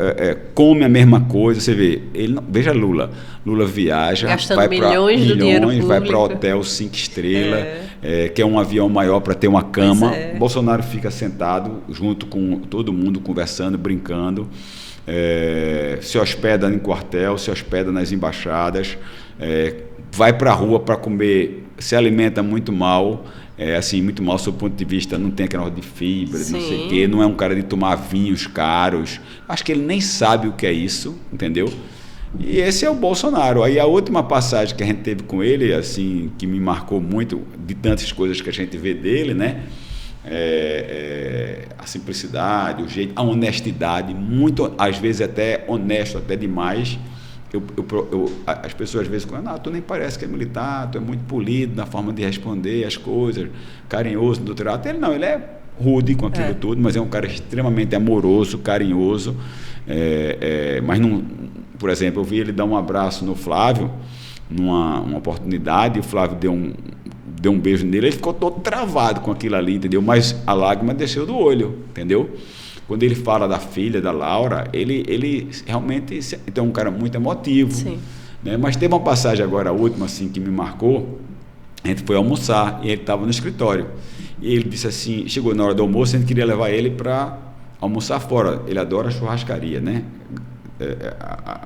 come a mesma coisa, você vê, veja Lula viaja, gastando vai para milhões, vai para hotel 5 estrelas, quer um avião maior para ter uma cama, Bolsonaro fica sentado junto com todo mundo, conversando, brincando, se hospeda em quartel, se hospeda nas embaixadas, vai para a rua para comer, se alimenta muito mal, assim, muito mal do seu ponto de vista, não tem aquela de fibra, não sei o quê, não é um cara de tomar vinhos caros, acho que ele nem sabe o que é isso, entendeu? E esse é o Bolsonaro. Aí a última passagem que a gente teve com ele, assim, que me marcou muito, de tantas coisas que a gente vê dele, né? A simplicidade, o jeito, a honestidade, muito, às vezes até honesto, até demais. As pessoas às vezes falam, tu nem parece que é militar, tu é muito polido na forma de responder as coisas, carinhoso no trato. Ele não, ele é rude com aquilo tudo, mas é um cara extremamente amoroso, carinhoso, mas não, por exemplo, eu vi ele dar um abraço no Flávio numa oportunidade, e o Flávio deu um beijo nele, ele ficou todo travado com aquilo ali, entendeu? Mas a lágrima desceu do olho, entendeu? Quando ele fala da filha, da Laura, ele realmente é um cara muito emotivo. Né? Mas teve uma passagem agora, a última, assim, que me marcou. A gente foi almoçar e ele estava no escritório. E ele disse assim, chegou na hora do almoço, a gente queria levar ele para almoçar fora. Ele adora churrascaria, né?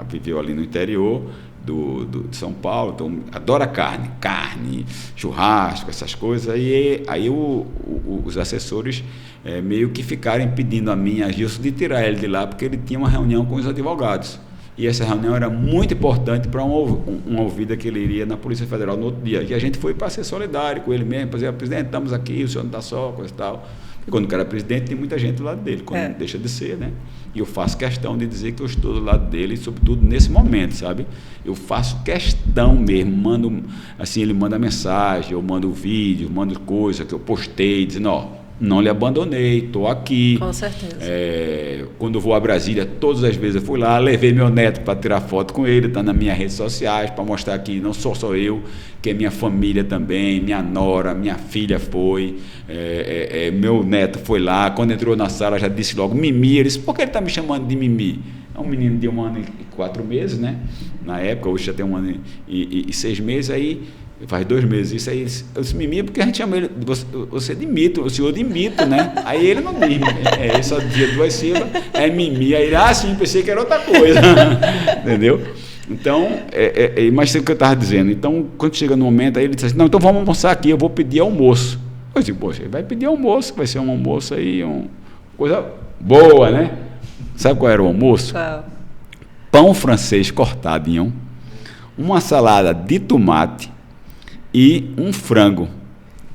Viveu ali no interior de São Paulo, então adora carne, churrasco, essas coisas. E aí os assessores meio que ficaram pedindo a mim, a Gilson, de tirar ele de lá, porque ele tinha uma reunião com os advogados. E essa reunião era muito importante para uma ouvida que ele iria na Polícia Federal no outro dia. E a gente foi para ser solidário com ele mesmo, para dizer, presidente, estamos aqui, o senhor não está só, coisa e tal. E quando o cara é presidente, tem muita gente do lado dele, quando deixa de ser, né? E eu faço questão de dizer que eu estou do lado dele, sobretudo nesse momento, sabe? Eu faço questão mesmo, mando, assim, ele manda mensagem, eu mando vídeo, mando coisa que eu postei, dizendo, ó, não lhe abandonei, estou aqui. Com certeza. Quando eu vou a Brasília, todas as vezes eu fui lá, levei meu neto para tirar foto com ele, está nas minhas redes sociais, para mostrar que não sou só eu, que é minha família também, minha nora, minha filha foi, meu neto foi lá, quando entrou na sala já disse logo, Mimi, ele disse, por que ele está me chamando de Mimi? É um menino de 1 ano e 4 meses, né? Na época, hoje já tem 1 ano e 6 meses, aí Faz 2 meses isso. Aí eu disse, Mimi, porque a gente chama ele, você de mito, o senhor de mito, né? Aí ele não diz, ele só dizia 2 sílabas, é Mimi. Aí ele, sim, pensei que era outra coisa. Entendeu? Então, mas o que eu estava dizendo. Então, quando chega no momento, aí ele diz assim, não, então vamos almoçar aqui, eu vou pedir almoço. Eu disse, poxa, ele vai pedir almoço, vai ser um almoço aí, coisa boa, né? Sabe qual era o almoço? Pão francês cortadinho, uma salada de tomate, e um frango,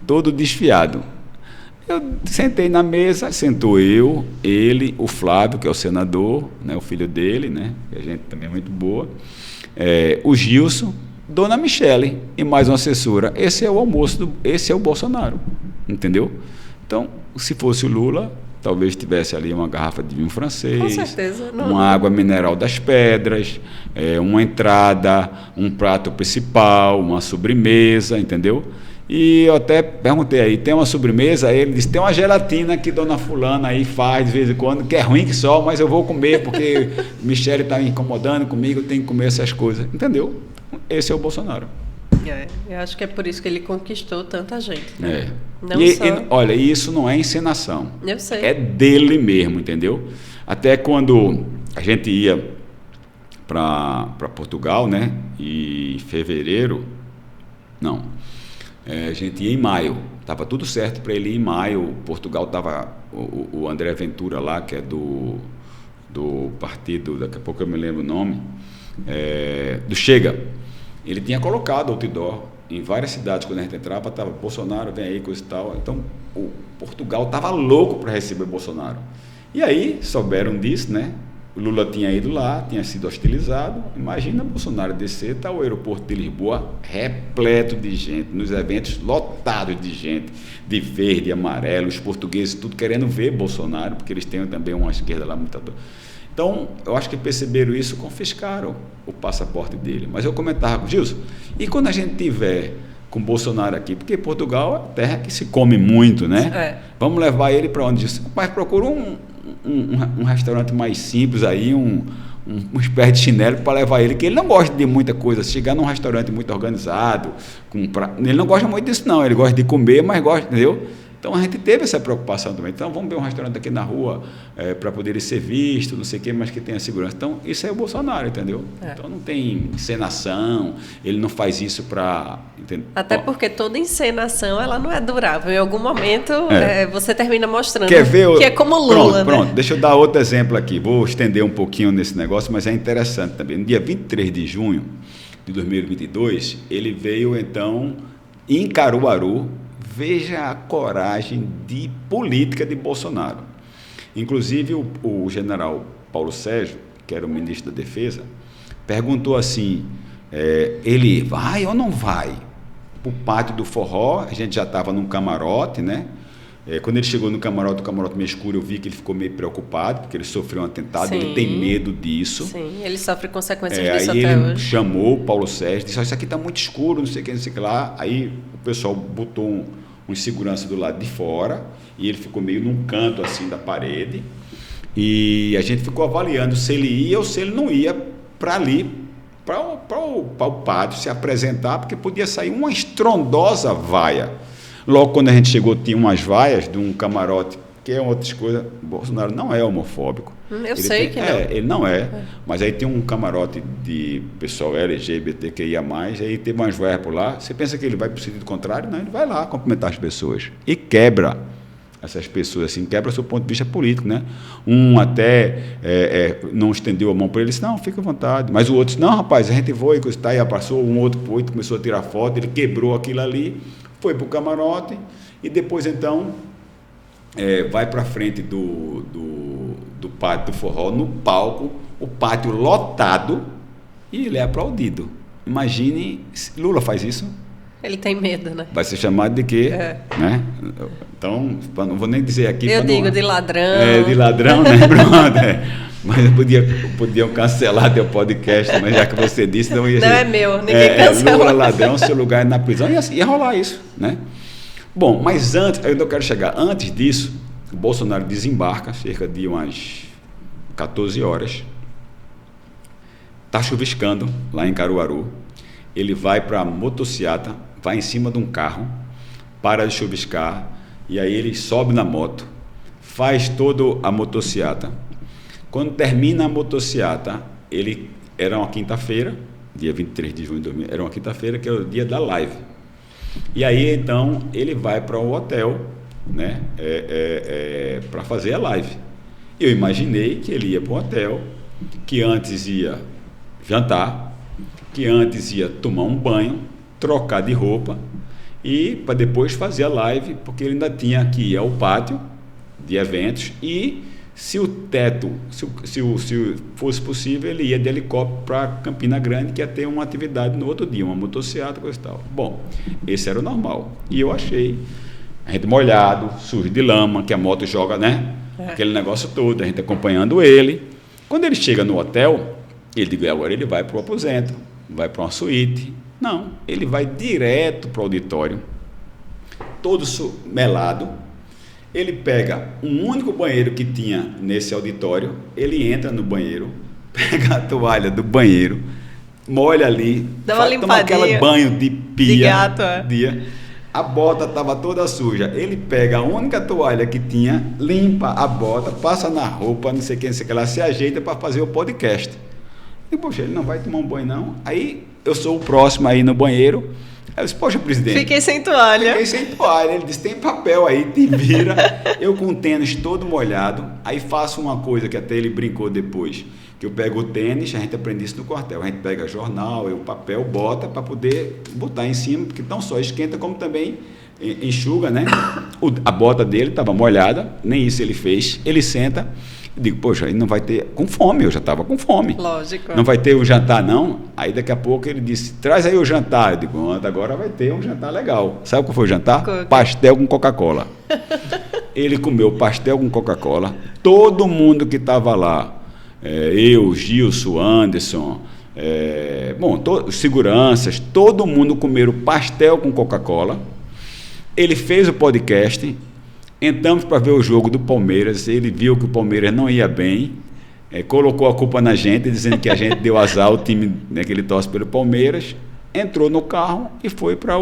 todo desfiado. Eu sentei na mesa, sentou eu, ele, o Flávio, que é o senador, né, o filho dele, né, que a gente também é muito boa, o Gilson, Dona Michele e mais uma assessora. Esse é o almoço, esse é o Bolsonaro, entendeu? Então, se fosse o Lula, talvez tivesse ali uma garrafa de vinho francês, com certeza, uma água mineral das pedras, uma entrada, um prato principal, uma sobremesa, entendeu? E eu até perguntei aí, tem uma sobremesa? Aí ele disse, tem uma gelatina que dona fulana aí faz de vez em quando, que é ruim que só, mas eu vou comer, porque Michele está me incomodando comigo, eu tenho que comer essas coisas, entendeu? Esse é o Bolsonaro. Eu acho que é por isso que ele conquistou tanta gente. Né? Olha, isso não é encenação. Eu sei. É dele mesmo, entendeu? Até quando a gente ia para Portugal, né? E em fevereiro, não, a gente ia em maio. Estava tudo certo para ele ir em maio. Portugal estava o André Ventura lá, que é do partido, daqui a pouco eu me lembro o nome, do Chega. Ele tinha colocado outdoor em várias cidades. Quando a gente entrava, estava Bolsonaro, vem aí, coisa e tal. Então, o Portugal estava louco para receber Bolsonaro. E aí, souberam disso, né? O Lula tinha ido lá, tinha sido hostilizado. Imagina Bolsonaro descer, está o aeroporto de Lisboa repleto de gente, nos eventos lotados de gente, de verde, amarelo, os portugueses tudo querendo ver Bolsonaro, porque eles têm também uma esquerda lá muito... Então, eu acho que perceberam isso, confiscaram o passaporte dele. Mas eu comentava com o Gilson, e quando a gente tiver com Bolsonaro aqui, porque Portugal é uma terra que se come muito, né? Vamos levar ele para onde? Mas procura um restaurante mais simples aí, um pés de chinelo para levar ele, que ele não gosta de muita coisa. Chegar num restaurante muito organizado, ele não gosta muito disso não, ele gosta de comer, mas gosta, entendeu? Então a gente teve essa preocupação também. Então vamos ver um restaurante aqui na rua para poder ele ser visto, não sei o quê, mas que tenha segurança. Então isso é o Bolsonaro, entendeu? Então não tem encenação, ele não faz isso para... Até porque toda encenação ela não é durável. Em algum momento você termina mostrando que é como Lula. Pronto, deixa eu dar outro exemplo aqui. Vou estender um pouquinho nesse negócio, mas é interessante também. No dia 23 de junho de 2022, ele veio então em Caruaru. Veja a coragem de política de Bolsonaro. Inclusive, o general Paulo Sérgio, que era o ministro da Defesa, perguntou assim, ele vai ou não vai para o pátio do forró? A gente já estava num camarote, né? Quando ele chegou no camarote, o camarote meio escuro, eu vi que ele ficou meio preocupado, porque ele sofreu um atentado, ele tem medo disso. Sim, ele sofre consequências disso aí até ele hoje. Chamou o Paulo Sérgio, disse, isso aqui está muito escuro, não sei o que, não sei o que lá. Aí o pessoal botou um segurança do lado de fora, e ele ficou meio num canto assim da parede, e a gente ficou avaliando se ele ia ou se ele não ia para ali, para o pátio se apresentar, porque podia sair uma estrondosa vaia. Logo quando a gente chegou, tinha umas vaias de um camarote, que é outras coisas. Bolsonaro não é homofóbico. Eu sei que não. Ele não é, mas aí tem um camarote de pessoal LGBTQIA+, aí tem umas vaias por lá. Você pensa que ele vai para o sentido contrário? Não, ele vai lá cumprimentar as pessoas. E quebra essas pessoas, assim, quebra o seu ponto de vista político, né? Um até não estendeu a mão para ele, disse, não, fica à vontade. Mas o outro disse, não, rapaz, a gente foi, aí passou, um outro começou a tirar foto, ele quebrou aquilo ali, foi para o camarote, e depois, então, vai para frente do pátio do forró, no palco, o pátio lotado, e ele é aplaudido. Imagine, Lula faz isso? Ele tem medo, né? Vai ser chamado de quê? Né? Então, não vou nem dizer aqui... Eu digo de ladrão. De ladrão, né? Pronto, Mas podiam cancelar teu podcast, mas já que você disse... Não é meu, ninguém cancela. Lula, ladrão, seu lugar é na prisão, ia rolar isso, né? Bom, mas antes, eu quero chegar, antes disso, o Bolsonaro desembarca, cerca de umas 14 horas, está chuviscando lá em Caruaru, ele vai para a motociata, vai em cima de um carro, para de chuviscar, e aí ele sobe na moto, faz toda a motociata. Quando termina a motociata, era uma quinta-feira, dia 23 de junho de 2000, era uma quinta-feira, que era o dia da live. E aí, então, ele vai para o hotel, né, para fazer a live. Eu imaginei que ele ia para um hotel, que antes ia jantar, que antes ia tomar um banho, trocar de roupa, e para depois fazer a live, porque ele ainda tinha que ir ao pátio de eventos, e se o teto, se fosse possível, ele ia de helicóptero para Campina Grande, que ia ter uma atividade no outro dia, uma motociata, coisa e tal. Bom, esse era o normal. E eu achei, a gente molhado, sujo de lama, que a moto joga, né? Aquele negócio todo, a gente acompanhando ele. Quando ele chega no hotel, ele diz, agora ele vai para o aposento, vai para uma suíte. Não, ele vai direto para o auditório, todo melado. Ele pega um único banheiro que tinha nesse auditório, ele entra no banheiro, pega a toalha do banheiro, molha ali, toma aquele banho de pia. De gato, A bota estava toda suja. Ele pega a única toalha que tinha, limpa a bota, passa na roupa, não sei o que lá, se ajeita para fazer o podcast. E, poxa, ele não vai tomar um banho, não? Aí eu sou o próximo aí no banheiro. Eu disse, poxa, presidente. Fiquei sem toalha. Ele disse, tem papel aí, te vira. Eu com o tênis todo molhado. Aí faço uma coisa que até ele brincou depois. Que eu pego o tênis, a gente aprende isso no quartel. A gente pega jornal, o papel, bota para poder botar em cima, porque não só esquenta, como também enxuga, né? A bota dele estava molhada, nem isso ele fez. Ele senta. Eu digo, poxa, ele não vai ter... Com fome, eu já estava com fome. Lógico. Não vai ter o jantar, não? Aí daqui a pouco ele disse, traz aí o jantar. Eu digo, agora vai ter um jantar legal. Sabe qual foi o jantar? Pastel com Coca-Cola. Ele comeu pastel com Coca-Cola. Todo mundo que estava lá, eu, Gilson, Anderson, seguranças, todo mundo comeram pastel com Coca-Cola. Ele fez o podcast. Entramos para ver o jogo do Palmeiras, ele viu que o Palmeiras não ia bem, colocou a culpa na gente, dizendo que a gente deu azar, o time, né, que ele torce pelo Palmeiras, entrou no carro e foi para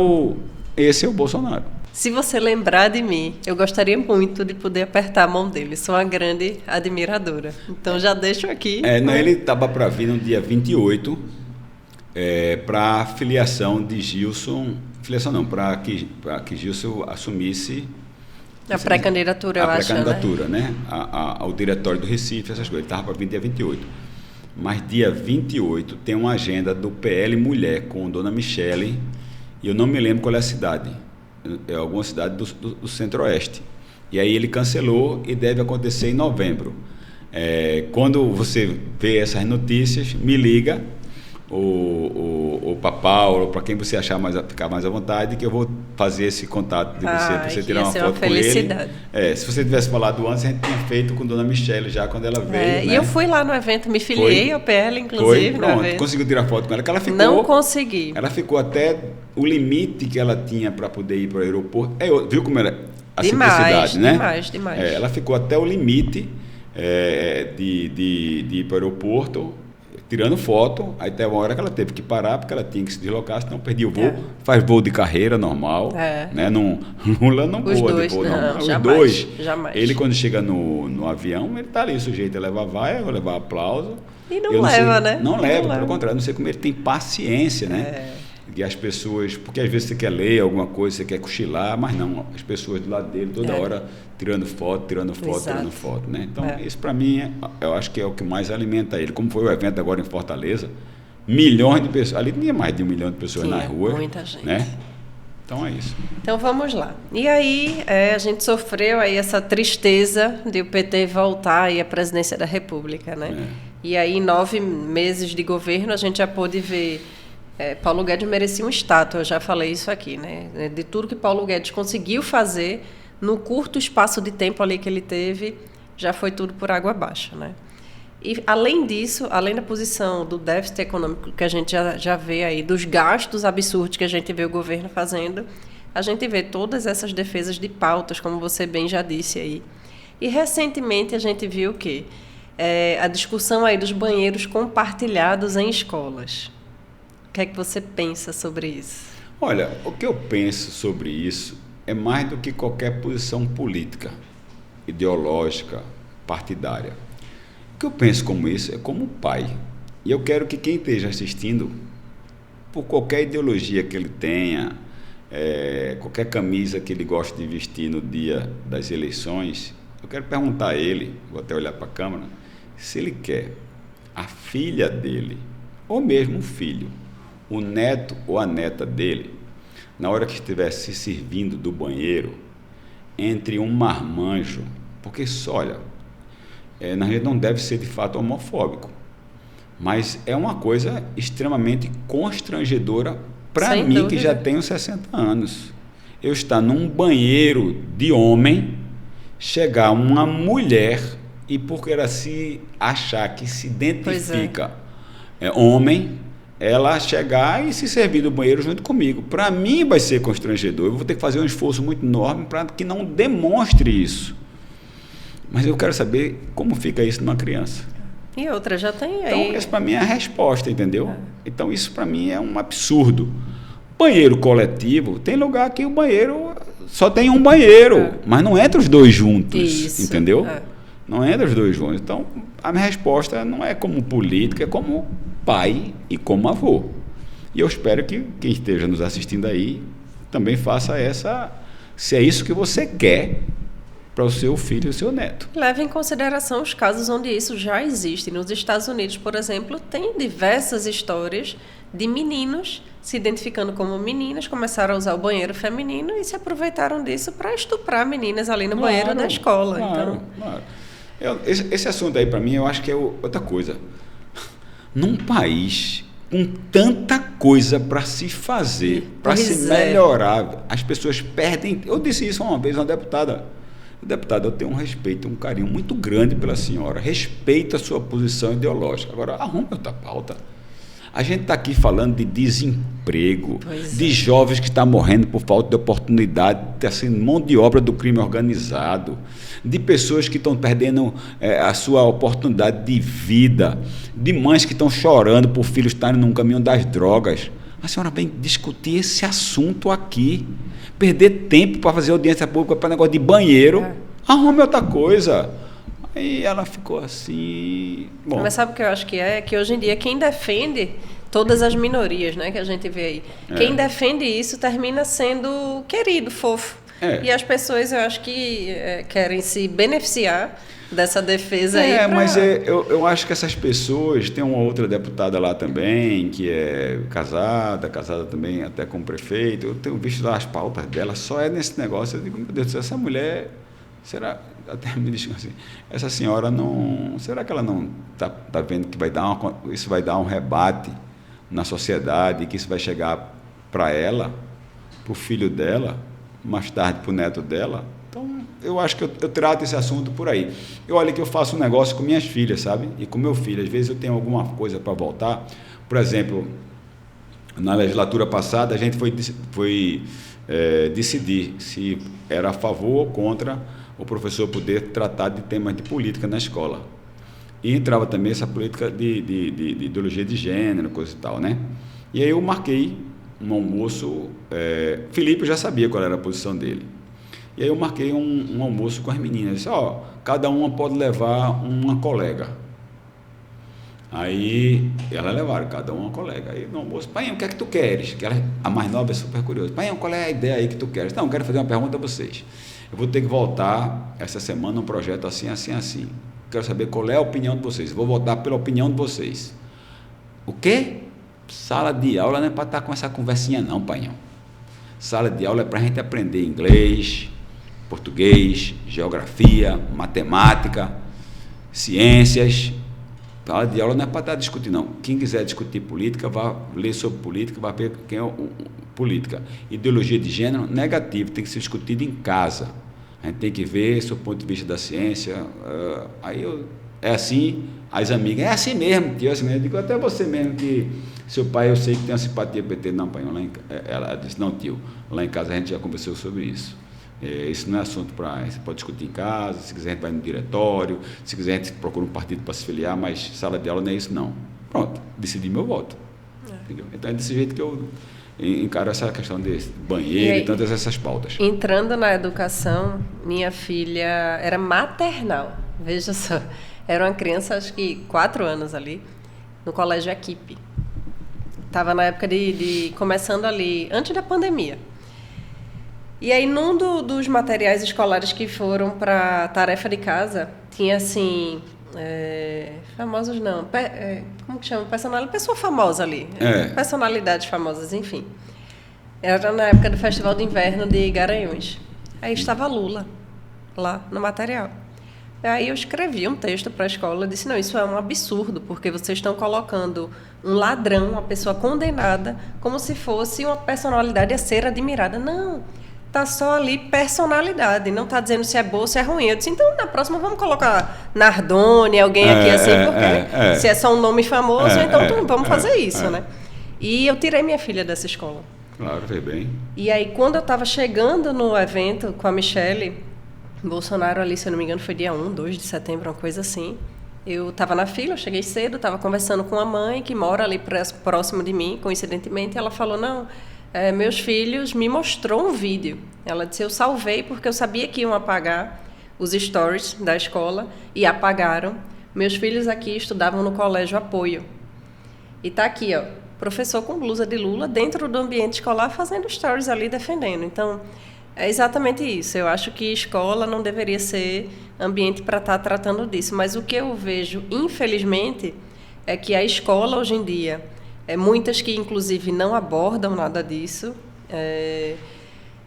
esse é o Bolsonaro. Se você lembrar de mim, eu gostaria muito de poder apertar a mão dele, sou uma grande admiradora. Então já deixo aqui. Ele estava para vir no dia 28, para a filiação de Gilson, para que Gilson assumisse a pré-candidatura, eu acho, né? Ao diretório do Recife, essas coisas. Ele estava para vir dia 28. Mas dia 28 tem uma agenda do PL Mulher com Dona Michele, e eu não me lembro qual é a cidade. É alguma cidade do Centro-Oeste. E aí ele cancelou e deve acontecer em novembro. Quando você vê essas notícias, me liga, o Papau, para quem você achar ficar mais à vontade, que eu vou fazer esse contato de você, para você tirar uma foto com ele. Se você tivesse falado antes, a gente tinha feito com Dona Michele já quando ela veio. E eu fui lá no evento, me filiei ao PL, inclusive. Pronto, conseguiu tirar foto com ela, que ela ficou. Não consegui. Ela ficou até o limite que ela tinha para poder ir para o aeroporto. Viu como era a simplicidade, né? Demais. Ela ficou até o limite de ir para o aeroporto, tirando foto. Aí teve uma hora que ela teve que parar, porque ela tinha que se deslocar, senão perdia o voo. Faz voo de carreira normal. Né? Lula não voa de voo normal. Os dois. Jamais. Ele, quando chega no avião, ele está ali sujeito a levar vai, a levar aplauso. E não leva, né? Não leva, pelo contrário. Não sei como ele tem paciência, né? E as pessoas, porque às vezes você quer ler alguma coisa, você quer cochilar, mas não, as pessoas do lado dele toda hora tirando foto, né? Então, isso para mim, eu acho que é o que mais alimenta ele. Como foi o evento agora em Fortaleza, milhões de pessoas, ali tinha mais de 1 milhão de pessoas na rua. Muita gente. Né? Então é isso. Então vamos lá. E aí, a gente sofreu aí essa tristeza de o PT voltar aí à presidência da República, né? E aí, em 9 meses de governo, a gente já pôde ver... Paulo Guedes merecia um estátua, eu já falei isso aqui, né? De tudo que Paulo Guedes conseguiu fazer no curto espaço de tempo ali que ele teve, já foi tudo por água abaixo, né? E, além disso, além da posição do déficit econômico que a gente já vê aí, dos gastos absurdos que a gente vê o governo fazendo, a gente vê todas essas defesas de pautas, como você bem já disse aí. E, recentemente, a gente viu o quê? A discussão aí dos banheiros compartilhados em escolas. O que é que você pensa sobre isso? Olha, o que eu penso sobre isso é mais do que qualquer posição política, ideológica, partidária. O que eu penso como isso é como pai. E eu quero que quem esteja assistindo, por qualquer ideologia que ele tenha, qualquer camisa que ele goste de vestir no dia das eleições, eu quero perguntar a ele, vou até olhar para a câmera, se ele quer a filha dele, ou mesmo o filho, o neto ou a neta dele, na hora que estiver se servindo do banheiro, entre um marmanjo, porque olha, na gente não deve ser de fato homofóbico, mas é uma coisa extremamente constrangedora para mim, dúvida, que já tenho 60 anos. Eu estar num banheiro de homem, chegar uma mulher e porque ela se achar que se identifica homem, ela chegar e se servir do banheiro junto comigo. Para mim vai ser constrangedor. Eu vou ter que fazer um esforço muito enorme para que não demonstre isso. Mas eu quero saber como fica isso numa criança. E outra já tem aí. Então, essa para mim é a resposta, entendeu? Então, isso para mim é um absurdo. Banheiro coletivo, tem lugar que o banheiro só tem um banheiro, mas não entra os dois juntos, isso, entendeu? Não entra os dois juntos. Então, a minha resposta não é como política, é como pai e como avô. E eu espero que quem esteja nos assistindo aí também faça essa, se é isso que você quer para o seu filho e o seu neto. Leve em consideração os casos onde isso já existe. Nos Estados Unidos, por exemplo, tem diversas histórias de meninos se identificando como meninas, começaram a usar o banheiro feminino e se aproveitaram disso para estuprar meninas ali no banheiro da escola. Claro. Esse assunto aí, para mim, eu acho que é outra coisa. Num país com tanta coisa para se fazer, para se melhorar, as pessoas perdem... Eu disse isso uma vez a uma deputada. Deputada, eu tenho um respeito, um carinho muito grande pela senhora, respeito a sua posição ideológica. Agora, arruma outra pauta. A gente está aqui falando de desemprego, de jovens que estão morrendo por falta de oportunidade, está sendo mão de obra do crime organizado, de pessoas que estão perdendo a sua oportunidade de vida, de mães que estão chorando por filhos estarem num caminho das drogas. A senhora vem discutir esse assunto aqui, perder tempo para fazer audiência pública para negócio de banheiro, arrume outra coisa. Aí ela ficou assim... Bom. Mas sabe o que eu acho que é? Que hoje em dia quem defende todas as minorias, né, que a gente vê aí, quem defende isso termina sendo querido, fofo. E as pessoas, eu acho que querem se beneficiar dessa defesa aí. Mas eu acho que essas pessoas, tem uma outra deputada lá também, que é casada também até com o prefeito, eu tenho visto lá as pautas dela, só é nesse negócio, eu digo, meu Deus do céu, essa mulher, será, até me diz assim, essa senhora não, será que ela não tá vendo que isso vai dar um rebate na sociedade, que isso vai chegar para ela, para o filho dela, mais tarde para o neto dela? Então, eu acho que eu trato esse assunto por aí. Olha que eu faço um negócio com minhas filhas, sabe? E com meu filho. Às vezes eu tenho alguma coisa para voltar. Por exemplo, na legislatura passada, a gente foi decidir se era a favor ou contra o professor poder tratar de temas de política na escola. E entrava também essa política de ideologia de gênero, coisa e tal, né? E aí eu marquei um almoço, Felipe já sabia qual era a posição dele. E aí eu marquei um almoço com as meninas. Disse, cada uma pode levar uma colega. Aí elas levaram, cada uma colega. Aí no almoço, pai, o que é que tu queres? Que a mais nova é super curiosa. Pai, qual é a ideia aí que tu queres? Não, eu quero fazer uma pergunta a vocês. Eu vou ter que voltar essa semana um projeto assim, assim, assim. Quero saber qual é a opinião de vocês. Vou votar pela opinião de vocês. O quê? Sala de aula não é para estar com essa conversinha não, pai. Sala de aula é para a gente aprender inglês, português, geografia, matemática, ciências. Sala de aula não é para estar discutindo, não. Quem quiser discutir política, vai ler sobre política, vai ver quem é política. Ideologia de gênero, negativo, tem que ser discutido em casa. A gente tem que ver sob o ponto de vista da ciência. É assim, as amigas, é assim mesmo, tio, assim mesmo. Eu digo, até você mesmo que seu pai, eu sei que tem uma simpatia PT. Não, pai, ela disse, não, tio, lá em casa a gente já conversou sobre isso. Isso não é assunto para... Você pode discutir em casa, se quiser a gente vai no diretório, se quiser a gente procura um partido para se filiar, mas sala de aula não é isso não. Pronto, decidi meu voto. Entendeu? Então é desse jeito que encara essa questão de banheiro e tantas essas pautas. Entrando na educação, minha filha era maternal, veja só, era uma criança, acho que 4 anos ali, no colégio Equipe. Estava na época de começando ali, antes da pandemia. E aí, num dos materiais escolares que foram para tarefa de casa, tinha assim, famosos não, como que chama? Personalidade, pessoa famosa ali, personalidades famosas, enfim. Era na época do Festival de Inverno de Garanhuns. Aí estava Lula lá no material. Aí eu escrevi um texto para a escola e disse, não, isso é um absurdo, porque vocês estão colocando um ladrão, uma pessoa condenada, como se fosse uma personalidade a ser admirada. Não, tá só ali personalidade, não tá dizendo se é boa ou se é ruim. Eu disse, então na próxima vamos colocar Nardone, alguém aqui assim, porque se é só um nome famoso, então vamos fazer isso, né? E eu tirei minha filha dessa escola. Claro, fez bem. E aí, quando eu estava chegando no evento com a Michele, Bolsonaro ali, se eu não me engano, foi dia 1, 2 de setembro, uma coisa assim. Eu estava na fila, eu cheguei cedo, estava conversando com a mãe, que mora ali próximo de mim, coincidentemente, ela falou, não, meus filhos me mostrou um vídeo. Ela disse, eu salvei porque eu sabia que iam apagar os stories da escola, e apagaram. Meus filhos aqui estudavam no colégio Apoio. E tá aqui, ó, professor com blusa de Lula dentro do ambiente escolar fazendo stories ali defendendo. Então, é exatamente isso. Eu acho que escola não deveria ser ambiente para estar tratando disso. Mas o que eu vejo, infelizmente, é que a escola hoje em dia, muitas que inclusive não abordam nada disso,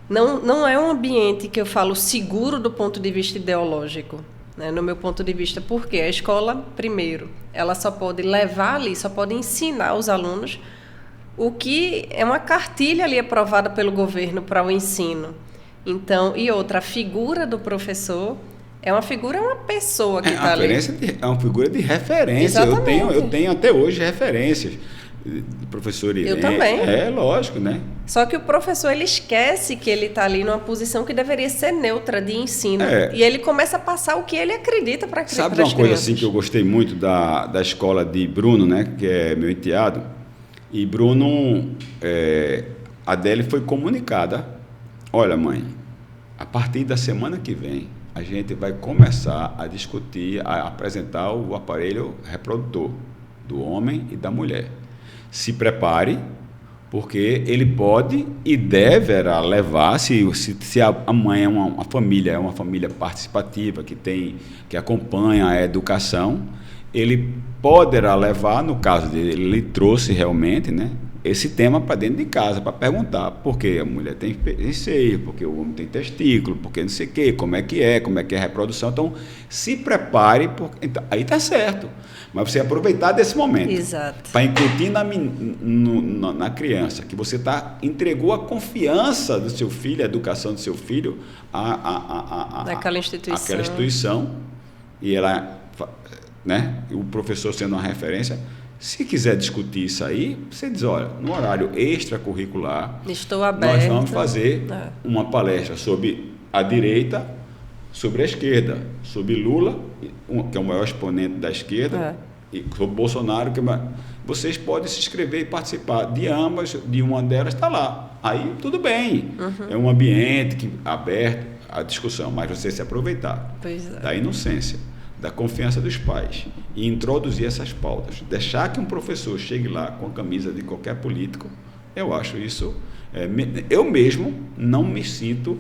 não é um ambiente que eu falo seguro do ponto de vista ideológico. No meu ponto de vista, porque a escola, primeiro, ela só pode levar ali, só pode ensinar os alunos o que é uma cartilha ali aprovada pelo governo para o ensino. Então, e outra, a figura do professor é uma pessoa que está ali. É uma figura de referência. Eu tenho até hoje referências de professor Irene. Eu também. Lógico, né? Só que o professor, ele esquece que ele está ali numa posição que deveria ser neutra de ensino. E ele começa a passar o que ele acredita para as crianças. Sabe uma coisa assim que eu gostei muito da escola de Bruno, né? Que é meu enteado. E Bruno, a Adele foi comunicada. Olha, mãe, a partir da semana que vem, a gente vai começar a discutir, a apresentar o aparelho reprodutor do homem e da mulher. Se prepare, porque ele pode e deverá levar, se a mãe é uma família participativa, que acompanha a educação, ele poderá levar, no caso dele, ele trouxe realmente, né, esse tema para dentro de casa, para perguntar por que a mulher tem seio, porque o homem tem testículo, porque não sei o quê, como é que é a reprodução. Então, se prepare, então, aí está certo. Mas você aproveitar desse momento para incutir na criança que você entregou a confiança do seu filho, a educação do seu filho àquela instituição, e ela, né, o professor sendo uma referência. Se quiser discutir isso aí, você diz, olha, no horário extracurricular, estou aberto, nós vamos fazer uma palestra sobre a direita, sobre a esquerda, sobre Lula, que é o maior exponente da esquerda, e sobre Bolsonaro, vocês podem se inscrever e participar de ambas, de uma delas está lá. Aí tudo bem, é um ambiente aberto à discussão, mas você se aproveitar da inocência, da confiança dos pais e introduzir essas pautas, deixar que um professor chegue lá com a camisa de qualquer político, eu acho isso, eu mesmo não me sinto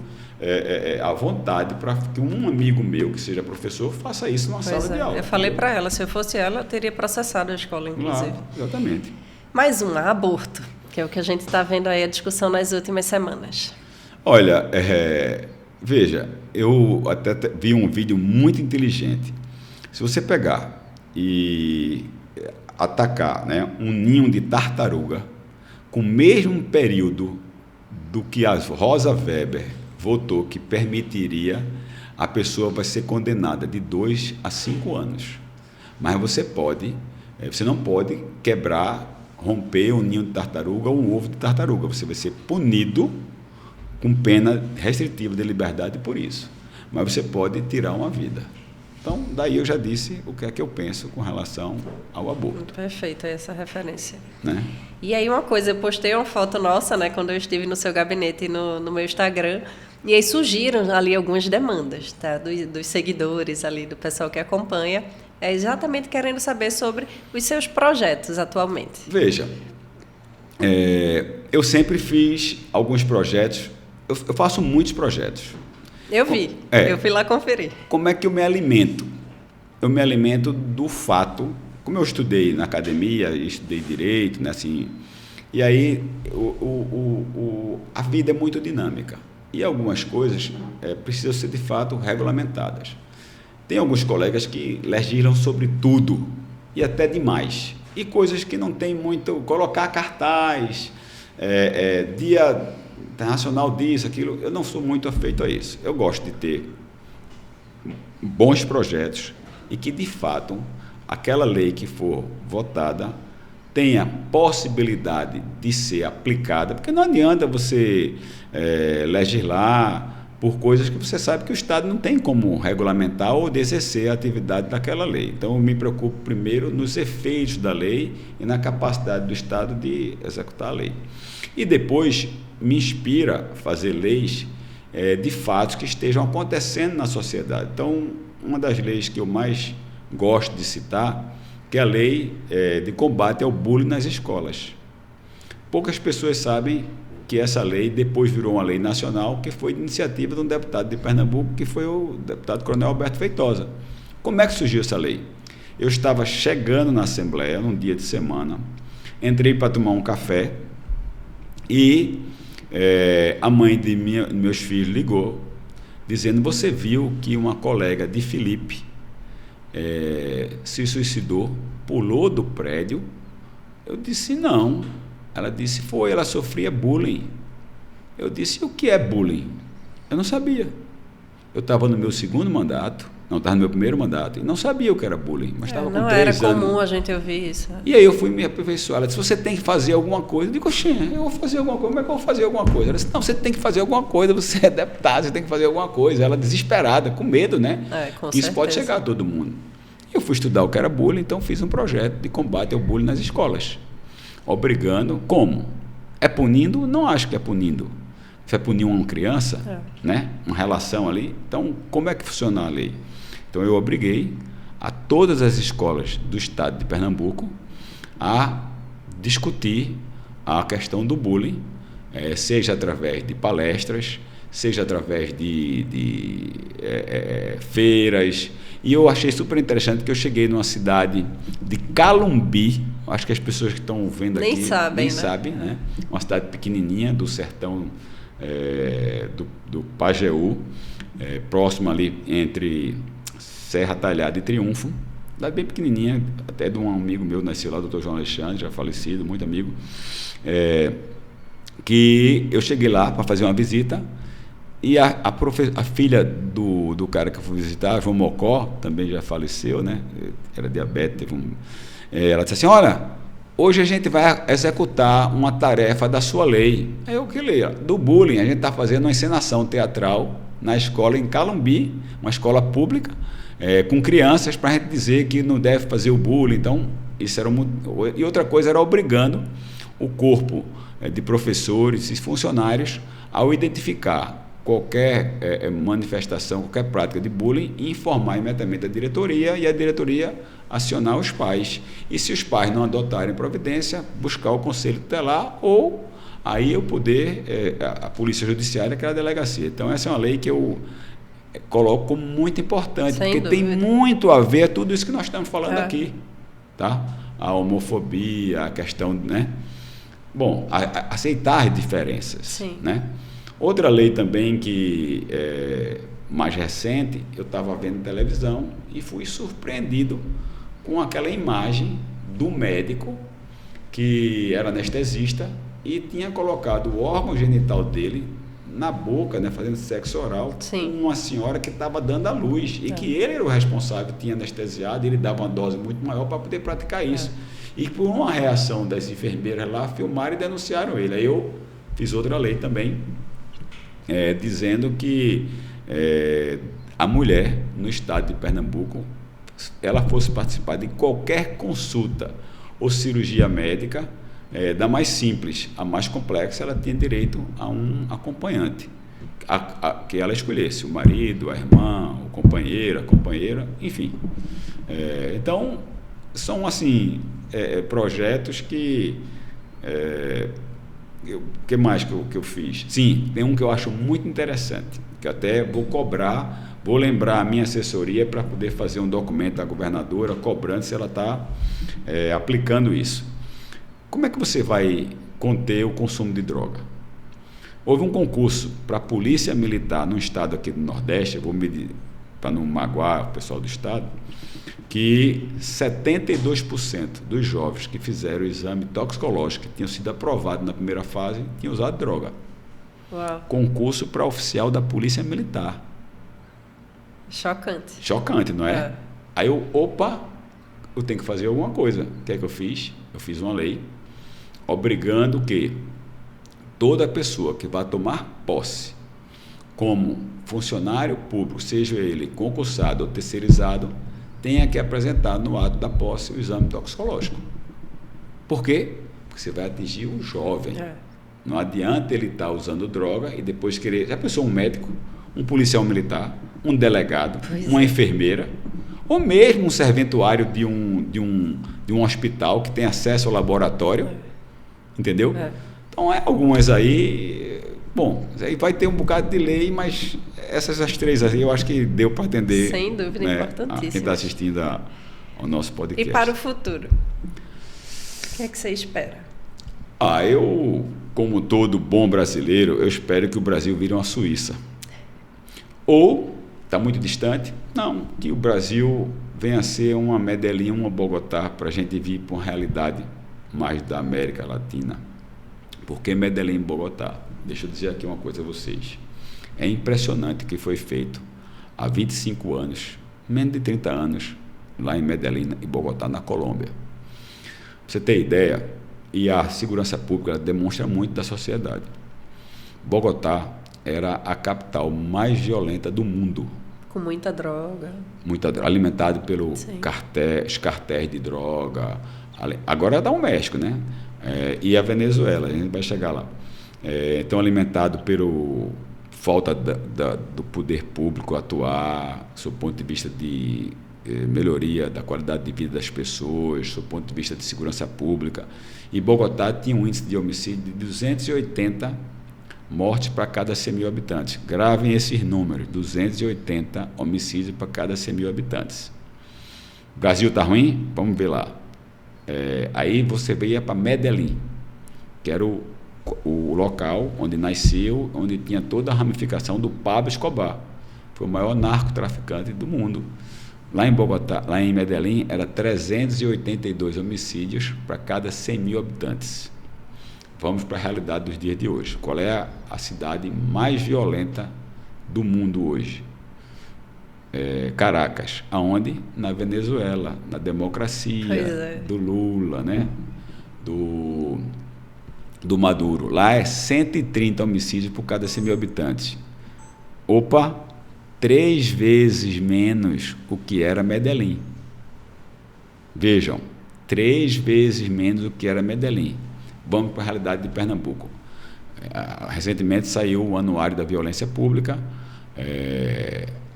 à vontade para que um amigo meu que seja professor faça isso numa sala de aula. Eu falei para ela, se eu fosse ela, eu teria processado a escola, inclusive. Exatamente. Mais aborto, que é o que a gente está vendo aí a discussão nas últimas semanas. Olha, veja, eu até vi um vídeo muito inteligente. Se você pegar e atacar, né, um ninho de tartaruga com o mesmo período do que a Rosa Weber votou que permitiria, a pessoa vai ser condenada de 2 a 5 anos. Mas você não pode romper um ninho de tartaruga ou um ovo de tartaruga. Você vai ser punido com pena restritiva de liberdade por isso. Mas você pode tirar uma vida. Então, daí eu já disse o que é que eu penso com relação ao aborto. Perfeito, essa referência. Né? E aí uma coisa, eu postei uma foto nossa, né, quando eu estive no seu gabinete no meu Instagram, e aí surgiram ali algumas demandas, tá, dos seguidores ali, do pessoal que acompanha, exatamente querendo saber sobre os seus projetos atualmente. Veja, eu sempre fiz alguns projetos, eu faço muitos projetos. Eu vi, eu fui lá conferir. Como é que eu me alimento? Eu me alimento do fato, como eu estudei na academia, estudei direito, né, assim, e aí a vida é muito dinâmica e algumas coisas precisam ser de fato regulamentadas. Tem alguns colegas que legislam sobre tudo e até demais, e coisas que não tem muito, colocar cartaz, dia internacional disso, aquilo, eu não sou muito afeito a isso. Eu gosto de ter bons projetos e que, de fato, aquela lei que for votada tenha possibilidade de ser aplicada, porque não adianta você legislar por coisas que você sabe que o Estado não tem como regulamentar ou exercer a atividade daquela lei. Então, eu me preocupo primeiro nos efeitos da lei e na capacidade do Estado de executar a lei. E depois me inspira a fazer leis de fatos que estejam acontecendo na sociedade. Então, uma das leis que eu mais gosto de citar, que é a lei de combate ao bullying nas escolas. Poucas pessoas sabem que essa lei depois virou uma lei nacional, que foi de iniciativa de um deputado de Pernambuco, que foi o deputado Coronel Alberto Feitosa. Como é que surgiu essa lei? Eu estava chegando na Assembleia, num dia de semana, entrei para tomar um café e a mãe de meus filhos ligou, dizendo: você viu que uma colega de Felipe se suicidou, pulou do prédio? Eu disse: não. Ela disse: foi, ela sofria bullying. Eu disse: o que é bullying? Eu não sabia. Eu estava no meu segundo mandato, não, estava no meu primeiro mandato, e não sabia o que era bullying, mas estava com 3 anos. Não era comum a gente ouvir isso. E aí eu fui me aperfeiçoar. Ela disse: você tem que fazer alguma coisa. Eu digo: oxê, eu vou fazer alguma coisa, como é que eu vou fazer alguma coisa? Ela disse: não, você tem que fazer alguma coisa, você é deputado, você tem que fazer alguma coisa. Ela desesperada, com medo, né? Com Isso certeza. pode chegar a todo mundo. Eu fui estudar o que era bullying, então fiz um projeto de combate ao bullying nas escolas. Obrigando, como? É punindo? Não acho que é punindo. Você vai punir uma criança, né? Uma relação ali. Então, como é que funciona a lei? Então, eu obriguei a todas as escolas do estado de Pernambuco a discutir a questão do bullying, seja através de palestras, seja através de feiras. E eu achei super interessante que eu cheguei numa cidade de Calumbi, acho que as pessoas que estão vendo aqui nem sabem, né? Uma cidade pequenininha do sertão do Pajeú, próximo ali entre Serra Talhada e Triunfo, cidade bem pequenininha, até de um amigo meu, nasceu lá, o Dr. João Alexandre, já falecido, muito amigo, que eu cheguei lá para fazer uma visita. E a filha do cara que eu fui visitar, João Mocó, também já faleceu, né? Era diabético. Ela disse assim: olha, hoje a gente vai executar uma tarefa da sua lei. Aí eu que leio, do bullying. A gente está fazendo uma encenação teatral na escola em Calumbi, uma escola pública, com crianças, para a gente dizer que não deve fazer o bullying. Então, isso era e outra coisa era obrigando o corpo de professores e funcionários ao identificar qualquer manifestação, qualquer prática de bullying, e informar imediatamente a diretoria, e a diretoria acionar os pais. E se os pais não adotarem providência, buscar o conselho tutelar, ou aí eu poder, a polícia judiciária, que é a delegacia. Então, essa é uma lei que eu coloco como muito importante, sem porque dúvida. tem muito a ver tudo isso que nós estamos falando aqui, tá? A homofobia, a questão, né? Bom, aceitar as diferenças. Sim. Né? Outra lei também que mais recente, eu estava vendo televisão e fui surpreendido com aquela imagem do médico que era anestesista e tinha colocado o órgão genital dele na boca, né, fazendo sexo oral, Sim. com uma senhora que estava dando à luz e que ele era o responsável, tinha anestesiado, ele dava uma dose muito maior para poder praticar isso. E por uma reação das enfermeiras lá, filmaram e denunciaram ele. Aí eu fiz outra lei também, dizendo que a mulher, no estado de Pernambuco, ela fosse participar de qualquer consulta ou cirurgia médica, da mais simples à mais complexa, ela tinha direito a um acompanhante, que ela escolhesse, o marido, a irmã, o companheiro, a companheira, enfim. Então, são assim, projetos que... que mais que eu fiz? Sim, tem um que eu acho muito interessante, que até vou cobrar, vou lembrar a minha assessoria para poder fazer um documento da governadora cobrando se ela está aplicando isso. Como é que você vai conter o consumo de droga? Houve um concurso para a Polícia Militar no estado aqui do Nordeste, eu vou medir para não magoar o pessoal do estado, que 72% dos jovens que fizeram o exame toxicológico, que tinham sido aprovados na primeira fase, tinham usado droga. Uau. Concurso para oficial da Polícia Militar. Chocante. Chocante, não é? Aí eu tenho que fazer alguma coisa. O que é que eu fiz? Eu fiz uma lei obrigando que toda pessoa que vai tomar posse como funcionário público, seja ele concursado ou terceirizado, tenha que apresentar no ato da posse o exame toxicológico. Por quê? Porque você vai atingir o jovem. Não adianta ele estar usando droga e depois querer... Já pensou um médico, um policial militar, um delegado, uma enfermeira, ou mesmo um serventuário de um hospital que tem acesso ao laboratório, entendeu? Então, algumas aí... Bom, aí vai ter um bocado de lei, mas essas três aí eu acho que deu para atender. Sem dúvida, importantíssimo. Quem está assistindo ao nosso podcast. E para o futuro? O que é que você espera? Eu, como todo bom brasileiro, eu espero que o Brasil vire uma Suíça. Ou, está muito distante? Não, que o Brasil venha a ser uma Medellín, uma Bogotá, para a gente vir para uma realidade mais da América Latina. Por que Medellín e Bogotá? Deixa eu dizer aqui uma coisa a vocês. É impressionante o que foi feito há 25 anos, menos de 30 anos, lá em Medellín e Bogotá, na Colômbia. Pra você ter ideia, e a segurança pública demonstra muito da sociedade. Bogotá era a capital mais violenta do mundo. Com muita droga. Alimentado pelos cartéis de droga. Agora dá o México, né? E a Venezuela, a gente vai chegar lá. Então, alimentado pelo falta do poder público atuar, sob o ponto de vista de melhoria da qualidade de vida das pessoas, sob o ponto de vista de segurança pública. E Bogotá tinha um índice de homicídio de 280 mortes para cada 100 mil habitantes. Gravem esses números, 280 homicídios para cada 100 mil habitantes. O Brasil está ruim? Vamos ver lá. Aí você ia para Medellín, que era o local onde nasceu, onde tinha toda a ramificação do Pablo Escobar. Foi o maior narcotraficante do mundo. Lá em Bogotá, lá em Medellín, era 382 homicídios para cada 100 mil habitantes. Vamos para a realidade dos dias de hoje. Qual é a cidade mais violenta do mundo hoje? Caracas. Aonde? Na Venezuela, na democracia, do Lula, né? Do Maduro. Lá é 130 homicídios por cada 100 mil habitantes. 3 vezes menos o que era Medellín. Vejam, 3 vezes menos o que era Medellín. Vamos para a realidade de Pernambuco. Recentemente saiu o Anuário da Violência Pública.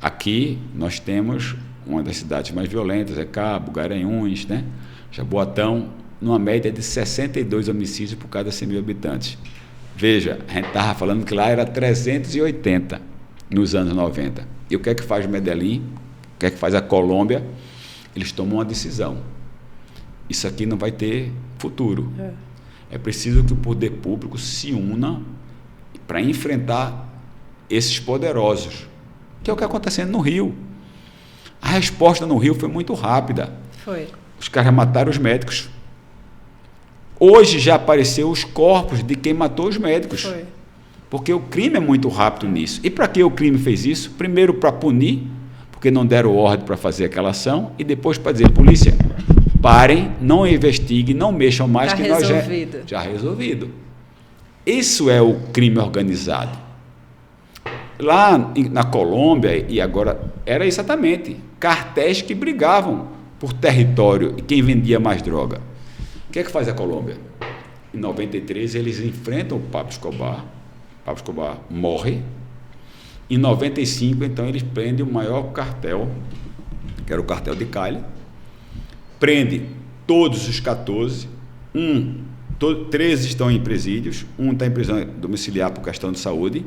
Aqui nós temos uma das cidades mais violentas, Cabo, Garanhuns, né? Jaboatão, numa média de 62 homicídios por cada 100 mil habitantes. Veja, a gente estava falando que lá era 380 nos anos 90. E o que é que faz Medellín? O que é que faz a Colômbia? Eles tomam uma decisão. Isso aqui não vai ter futuro. É preciso que o poder público se una para enfrentar esses poderosos, que é o que está acontecendo no Rio. A resposta no Rio foi muito rápida. Os caras mataram os médicos. Hoje já apareceu os corpos de quem matou os médicos. Porque o crime é muito rápido nisso. E para que o crime fez isso? Primeiro para punir, porque não deram ordem para fazer aquela ação, e depois para dizer, polícia, parem, não investiguem, não mexam mais, que nós já resolvido. Isso é o crime organizado. Lá na Colômbia, e agora era exatamente cartéis que brigavam por território e quem vendia mais droga. O que é que faz a Colômbia? Em 93 eles enfrentam o Pablo Escobar morre. Em 95, então, eles prendem o maior cartel, que era o cartel de Cali, prende todos os 14, 13 estão em presídios, um está em prisão domiciliar por questão de saúde,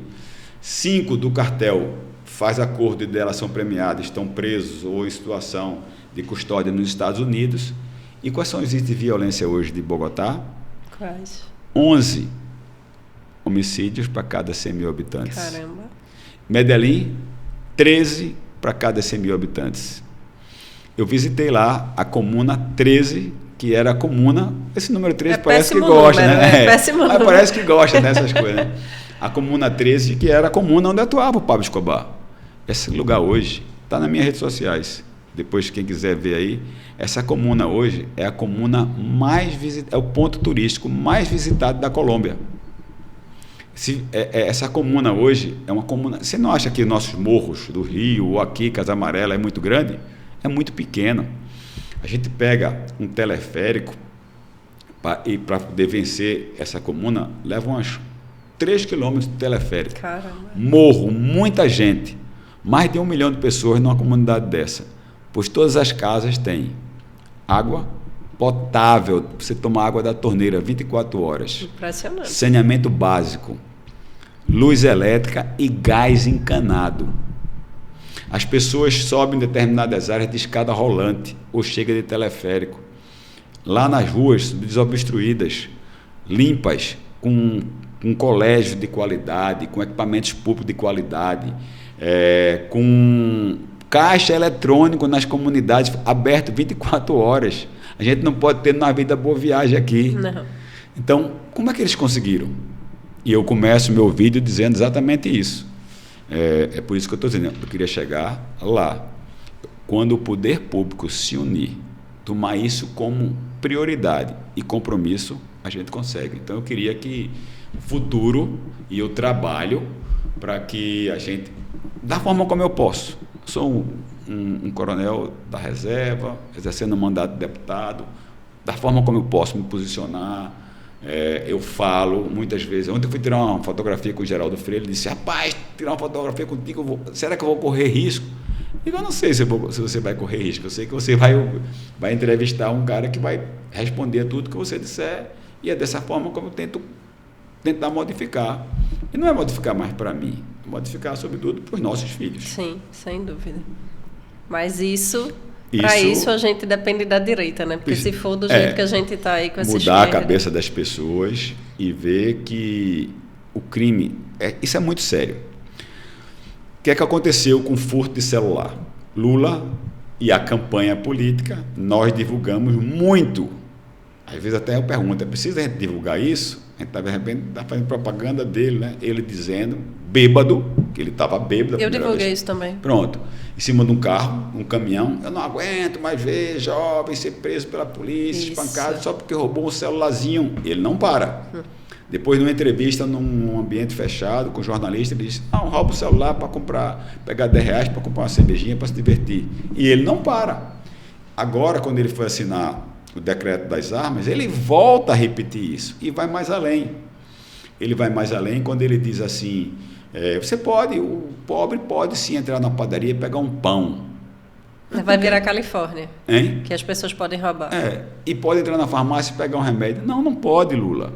5 do cartel faz acordo e delas são premiadas, estão presos ou em situação de custódia nos Estados Unidos. E quais são os índices de violência hoje de Bogotá? Quais? 11 homicídios para cada 100 mil habitantes. Caramba. Medellín, 13 para cada 100 mil habitantes. Eu visitei lá a Comuna 13, que era a comuna, esse número 13 parece que gosta, número, né? péssimo número. Parece que gosta dessas coisas, né? A Comuna 13, que era a comuna onde atuava o Pablo Escobar. Esse lugar hoje está nas minhas redes sociais. Depois, quem quiser ver aí, essa comuna hoje é a comuna mais visitada, é o ponto turístico mais visitado da Colômbia. Essa comuna hoje é uma comuna. Você não acha que nossos morros do Rio ou aqui, Casa Amarela, é muito grande? É muito pequeno. A gente pega um teleférico e para poder vencer essa comuna, leva uns 3 quilômetros de teleférico. Caramba. Morro, muita gente. Mais de 1 milhão de pessoas numa comunidade dessa. Pois todas as casas têm água potável, você toma água da torneira 24 horas. Impressionante. Saneamento básico, luz elétrica e gás encanado. As pessoas sobem em determinadas áreas de escada rolante ou chega de teleférico. Lá nas ruas desobstruídas, limpas, com colégio de qualidade, com equipamentos públicos de qualidade, com caixa eletrônico nas comunidades aberto 24 horas. A gente não pode ter na vida Boa Viagem aqui. Não. Então, como é que eles conseguiram? E eu começo meu vídeo dizendo exatamente isso. É por isso que eu estou dizendo, eu queria chegar lá. Quando o poder público se unir, tomar isso como prioridade e compromisso, a gente consegue. Então, eu queria que o futuro, e eu trabalho para que a gente, da forma como eu posso, sou um coronel da reserva, exercendo o mandato de deputado, da forma como eu posso me posicionar, eu falo muitas vezes. Ontem eu fui tirar uma fotografia com o Geraldo Freire, ele disse: rapaz, tirar uma fotografia contigo, será que eu vou correr risco? Eu não sei se você vai correr risco, eu sei que você vai entrevistar um cara que vai responder a tudo que você disser, e é dessa forma como eu tento tentar modificar. E não é modificar mais para mim, é modificar sobretudo para os nossos filhos. Sim, sem dúvida. Mas para isso a gente depende da direita, né? Porque se for do jeito que a gente está aí com essa mudar esquerda, a cabeça das pessoas e ver que o crime, isso é muito sério. O que é que aconteceu com o furto de celular? Lula e a campanha política, nós divulgamos muito. Às vezes até eu pergunto, precisa a gente divulgar isso? A gente de repente está fazendo propaganda dele, né? Ele dizendo, bêbado, que ele estava bêbado. Eu divulguei isso também. Pronto. Em cima de um carro, um caminhão, eu não aguento mais ver jovem ser preso pela polícia, espancado só porque roubou um celularzinho. Ele não para. Depois, numa entrevista num ambiente fechado com o jornalista, ele disse: não, rouba o celular para pegar R$10 para comprar uma cervejinha para se divertir. E ele não para. Agora, quando ele foi assinar o decreto das armas, ele volta a repetir isso e vai mais além. Ele vai mais além quando ele diz assim: o pobre pode sim entrar na padaria e pegar um pão. Vai virar Califórnia. Hein? Que as pessoas podem roubar. E pode entrar na farmácia e pegar um remédio. Não pode, Lula.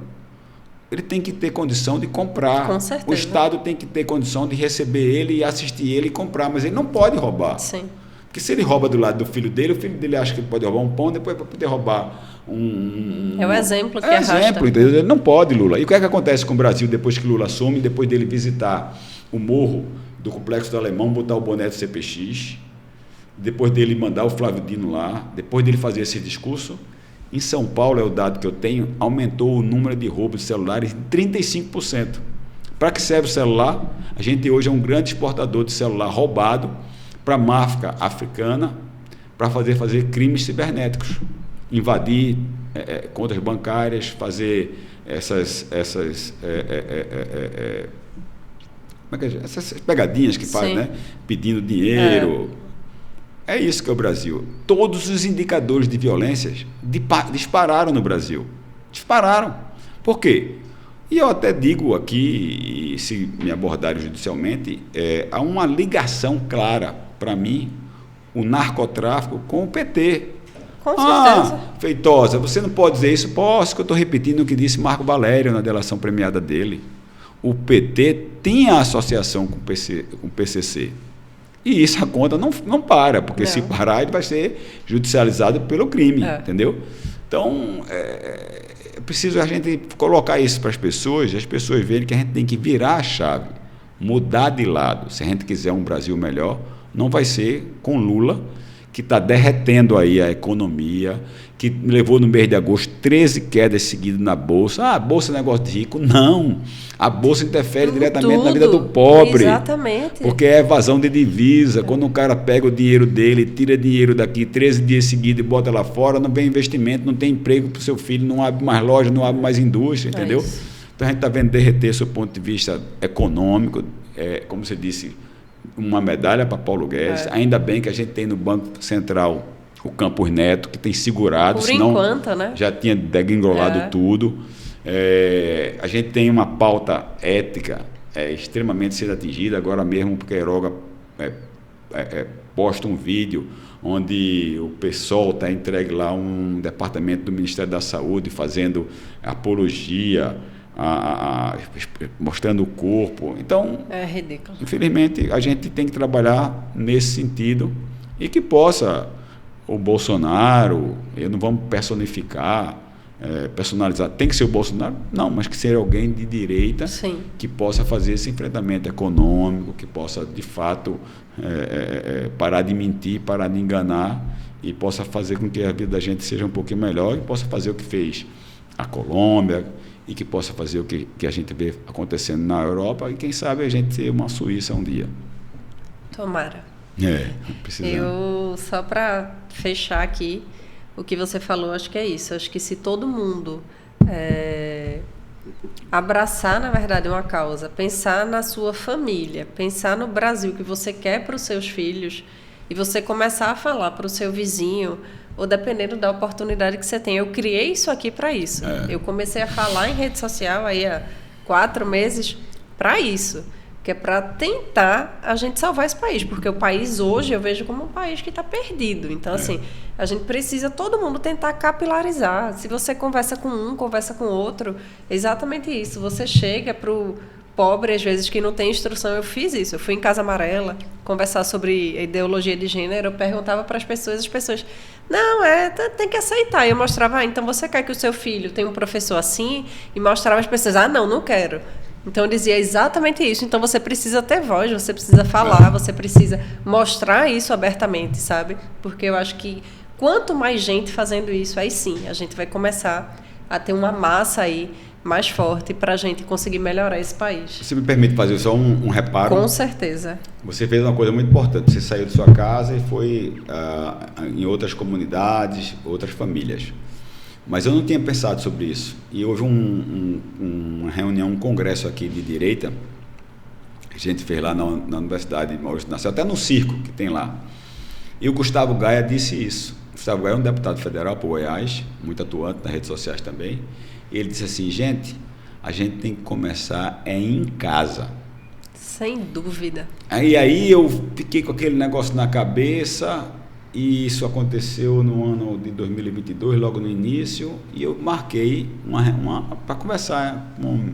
Ele tem que ter condição de comprar. Com certeza. O Estado tem que ter condição de receber ele e assistir ele e comprar, mas ele não pode roubar. Sim. Porque se ele rouba do lado do filho dele, o filho dele acha que ele pode roubar um pão, depois vai poder roubar É o exemplo que arrasta. Entendeu? Ele não pode, Lula. E o que é que acontece com o Brasil depois que Lula assume, depois dele visitar o morro do Complexo do Alemão, botar o boné do CPX, depois dele mandar o Flávio Dino lá, depois dele fazer esse discurso? Em São Paulo, é o dado que eu tenho, aumentou o número de roubos de celulares em 35%. Para que serve o celular? A gente hoje é um grande exportador de celular roubado para a máfia africana, para fazer crimes cibernéticos, invadir contas bancárias, fazer essas pegadinhas que faz, né? Pedindo dinheiro. É isso que é o Brasil. Todos os indicadores de violência dispararam no Brasil. Dispararam. Por quê? E eu até digo aqui, se me abordarem judicialmente, há uma ligação clara, para mim, o narcotráfico com o PT. Com certeza. Feitosa, você não pode dizer isso? Posso, que eu estou repetindo o que disse Marco Valério na delação premiada dele. O PT tinha associação com o PCC. E isso a conta não para, porque se parar ele vai ser judicializado pelo crime, entendeu? Então, é preciso a gente colocar isso para as pessoas, e as pessoas verem que a gente tem que virar a chave, mudar de lado. Se a gente quiser um Brasil melhor, não vai ser com Lula, que está derretendo aí a economia, que levou no mês de agosto 13 quedas seguidas na Bolsa. A Bolsa é negócio de rico. Não. A Bolsa interfere diretamente na vida do pobre. Exatamente. Porque é evasão de divisa. Quando um cara pega o dinheiro dele, tira dinheiro daqui 13 dias seguidos e bota lá fora, não vem investimento, não tem emprego para o seu filho, não abre mais loja, não abre mais indústria, entendeu? Então a gente está vendo derreter do ponto de vista econômico, como você disse, uma medalha para Paulo Guedes. Ainda bem que a gente tem no Banco Central o Campos Neto, que tem segurado, senão né? já tinha degringolado tudo. A gente tem uma pauta ética extremamente sendo atingida. Agora mesmo, porque a Queiroga posta um vídeo onde o PSOL está entregue lá um departamento do Ministério da Saúde fazendo apologia, mostrando o corpo. Então, é ridículo. Infelizmente, a gente tem que trabalhar nesse sentido e que possa o Bolsonaro, não vamos personificar, personalizar, tem que ser o Bolsonaro? Não, mas que seja alguém de direita. Sim. Que possa fazer esse enfrentamento econômico, que possa, de fato, parar de mentir, parar de enganar e possa fazer com que a vida da gente seja um pouquinho melhor e possa fazer o que fez a Colômbia e que possa fazer o que a gente vê acontecendo na Europa e quem sabe a gente ser uma Suíça um dia. Tomara. Precisamos. Eu, só para fechar aqui, o que você falou, acho que é isso. Acho que se todo mundo abraçar, na verdade, uma causa, pensar na sua família, pensar no Brasil que você quer para os seus filhos e você começar a falar para o seu vizinho, ou dependendo da oportunidade que você tem. Eu criei isso aqui para isso. Eu comecei a falar em rede social aí há 4 meses para isso. Que é para tentar a gente salvar esse país, porque o país hoje eu vejo como um país que está perdido. Então, assim, a gente precisa todo mundo tentar capilarizar. Se você conversa com um, conversa com outro, é exatamente isso. Você chega para o pobre, às vezes, que não tem instrução. Eu fiz isso, eu fui em Casa Amarela conversar sobre a ideologia de gênero, eu perguntava para as pessoas, não, tem que aceitar. Eu mostrava, então você quer que o seu filho tenha um professor assim? E mostrava as pessoas, não quero. Então eu dizia exatamente isso. Então você precisa ter voz, você precisa falar, você precisa mostrar isso abertamente, sabe? Porque eu acho que quanto mais gente fazendo isso, aí sim, a gente vai começar a ter uma massa aí mais forte para a gente conseguir melhorar esse país. Você me permite fazer só um reparo? Com certeza. Você fez uma coisa muito importante. Você saiu de sua casa e foi em outras comunidades, outras famílias. Mas eu não tinha pensado sobre isso. E houve uma reunião, um congresso aqui de direita, que a gente fez lá na Universidade de Maurício de Nassau, até no circo que tem lá. E o Gustavo Gaia disse isso. O Gustavo Gaia é um deputado federal por Goiás, muito atuante nas redes sociais também. E ele disse assim, gente, a gente tem que começar em casa. Sem dúvida. Aí eu fiquei com aquele negócio na cabeça. E isso aconteceu no ano de 2022, logo no início, e eu marquei para conversar com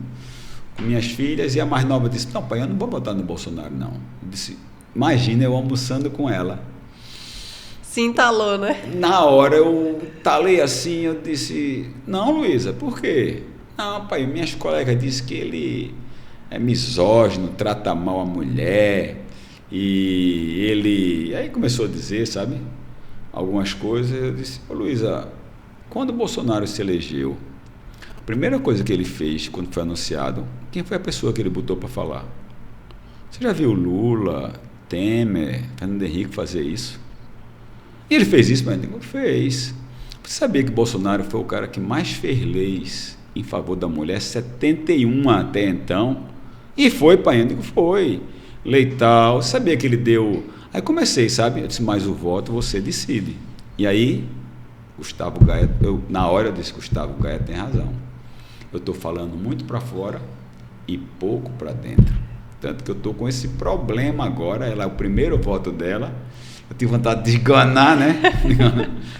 minhas filhas, e a mais nova disse, não, pai, eu não vou botar no Bolsonaro, não. Eu disse, imagina eu almoçando com ela. Se entalou, né? Na hora eu talei assim, eu disse, não, Luísa, por quê? Não, pai, minhas colegas disseram que ele é misógino, trata mal a mulher... E ele aí começou a dizer, sabe, algumas coisas. Eu disse, Luísa, quando o Bolsonaro se elegeu, a primeira coisa que ele fez quando foi anunciado, quem foi a pessoa que ele botou para falar? Você já viu Lula, Temer, Fernando Henrique fazer isso? E ele fez isso, mas não fez. Você sabia que Bolsonaro foi o cara que mais fez leis em favor da mulher, 71 até então? E foi, pai, eu digo, foi. Leital, sabia que ele deu... Aí comecei, sabe? Eu disse, mas o voto você decide. E aí, Gustavo Gaia, na hora eu disse, Gustavo Gaia tem razão. Eu estou falando muito para fora e pouco para dentro. Tanto que eu estou com esse problema agora, ela é o primeiro voto dela. Eu tive vontade de esganar, né?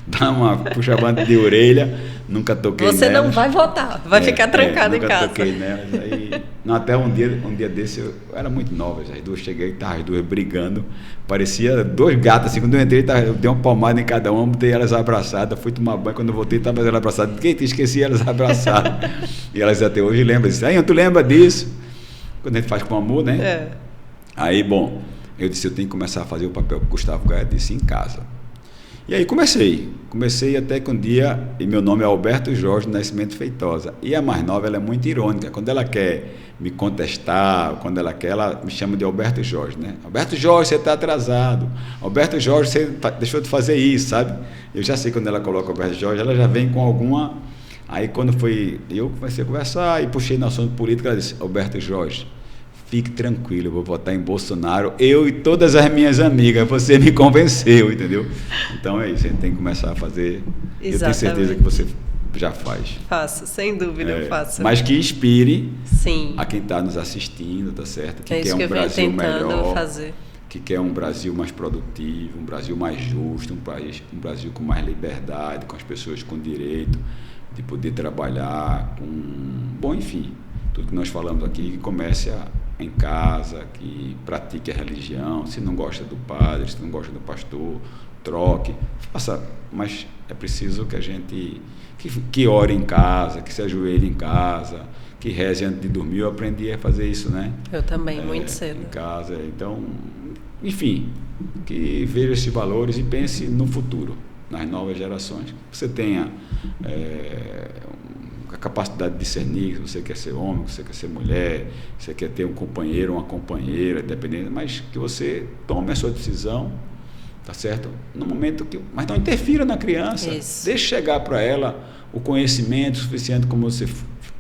Dar uma puxa-banda de orelha. Nunca toquei nelas. Você não vai votar, vai ficar trancado em casa. Nunca toquei nelas. Aí, não, até um dia desse, eu era muito nova, as duas cheguei, estavam as duas brigando. Parecia dois gatos, assim. Quando eu entrei, eu dei uma palmada em cada uma, botei elas abraçadas, fui tomar banho. Quando eu voltei, estavam elas abraçadas. Quem esqueci elas abraçadas? E elas até hoje lembram. Dizem, tu lembra disso? Quando a gente faz com amor, né? É. Aí, bom, eu disse, eu tenho que começar a fazer o papel que o Gustavo Gaia disse em casa. E aí comecei até que um dia, e meu nome é Alberto Jorge Nascimento Feitosa, e a mais nova, ela é muito irônica, quando ela quer me contestar, quando ela quer, ela me chama de Alberto Jorge, né? Alberto Jorge, você está atrasado, Alberto Jorge, você deixou de fazer isso, sabe? Eu já sei quando ela coloca Alberto Jorge, ela já vem com alguma... Aí quando eu comecei a conversar e puxei no assunto político, ela disse, Alberto Jorge, fique tranquilo, eu vou votar em Bolsonaro, eu e todas as minhas amigas, você me convenceu, entendeu? Então é isso, a gente tem que começar a fazer. Exatamente. Eu tenho certeza que você já faz. Faço, sem dúvida, eu faço. Mas que inspire Sim. a quem está nos assistindo, tá certo? Que quer que um Brasil melhor, fazer. Que quer um Brasil mais produtivo, um Brasil mais justo, um Brasil com mais liberdade, com as pessoas com direito de poder trabalhar, bom, enfim, tudo que nós falamos aqui, que comece em casa, que pratique a religião, se não gosta do padre, se não gosta do pastor, troque, faça, mas é preciso que a gente, que ore em casa, que se ajoelhe em casa, que reze antes de dormir. Eu aprendi a fazer isso, né? Eu também, muito cedo. Em casa, então, enfim, que veja esses valores e pense no futuro, nas novas gerações. Você tenha a capacidade de discernir, se você quer ser homem, se você quer ser mulher, se você quer ter um companheiro, uma companheira, dependendo, mas que você tome a sua decisão, tá certo? No momento que, mas não interfira na criança, deixe chegar para ela o conhecimento suficiente como você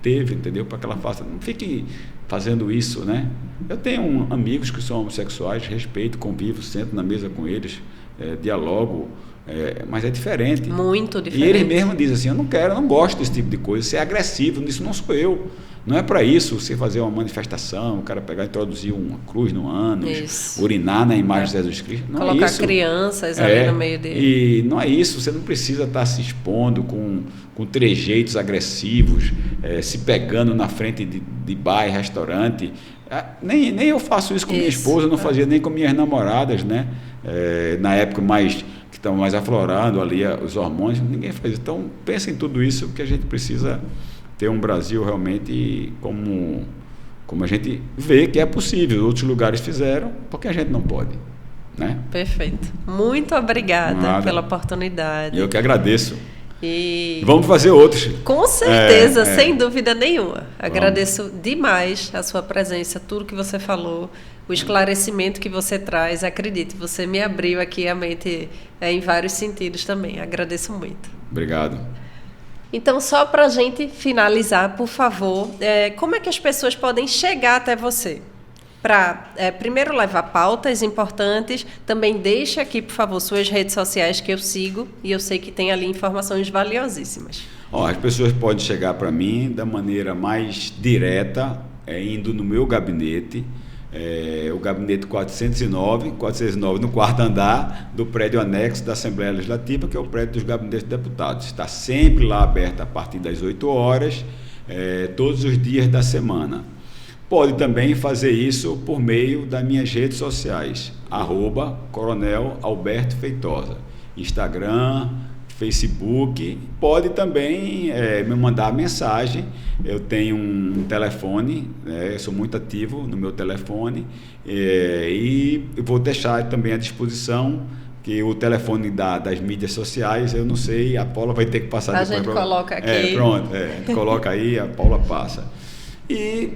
teve, entendeu? Para que ela faça, não fique fazendo isso, né? Eu tenho amigos que são homossexuais, respeito, convivo, sento na mesa com eles, dialogo, mas é diferente. Muito diferente. E ele mesmo diz assim, eu não gosto desse tipo de coisa, isso é agressivo, isso não sou eu. Não é para isso você fazer uma manifestação, o cara pegar e introduzir uma cruz no ânus, urinar na imagem de Jesus Cristo. Não colocar é isso. Crianças ali no meio dele. E não é isso, você não precisa estar se expondo com trejeitos agressivos, se pegando na frente de bar e restaurante. Nem eu faço isso com minha esposa, não fazia nem com minhas namoradas, né? Na época que estão mais aflorando ali os hormônios, ninguém faz isso. Então, pensa em tudo isso, que a gente precisa ter um Brasil realmente como a gente vê que é possível. Outros lugares fizeram, porque a gente não pode, né? Perfeito. Muito obrigada pela oportunidade. Eu que agradeço. E vamos fazer outros. Com certeza, sem dúvida nenhuma. Agradeço demais a sua presença, tudo que você falou, o esclarecimento que você traz. Acredite, você me abriu aqui a mente em vários sentidos também. Agradeço muito. Obrigado. Então, só para a gente finalizar, por favor, como é que as pessoas podem chegar até você? Para, primeiro, levar pautas importantes. Também deixe aqui, por favor, suas redes sociais que eu sigo e eu sei que tem ali informações valiosíssimas. As pessoas podem chegar para mim da maneira mais direta, indo no meu gabinete, o gabinete 409 no quarto andar do prédio anexo da Assembleia Legislativa, que é o prédio dos gabinetes de deputados. Está sempre lá aberto a partir das 8 horas, todos os dias da semana. Pode também fazer isso por meio das minhas redes sociais, @Coronel Alberto Feitosa, Instagram, Facebook. Pode também me mandar mensagem. Eu tenho um telefone, eu sou muito ativo no meu telefone, e vou deixar também à disposição que o telefone das mídias sociais, eu não sei, a Paula vai ter que passar depois. A gente coloca aqui. Pronto, a gente coloca aí, a Paula passa. E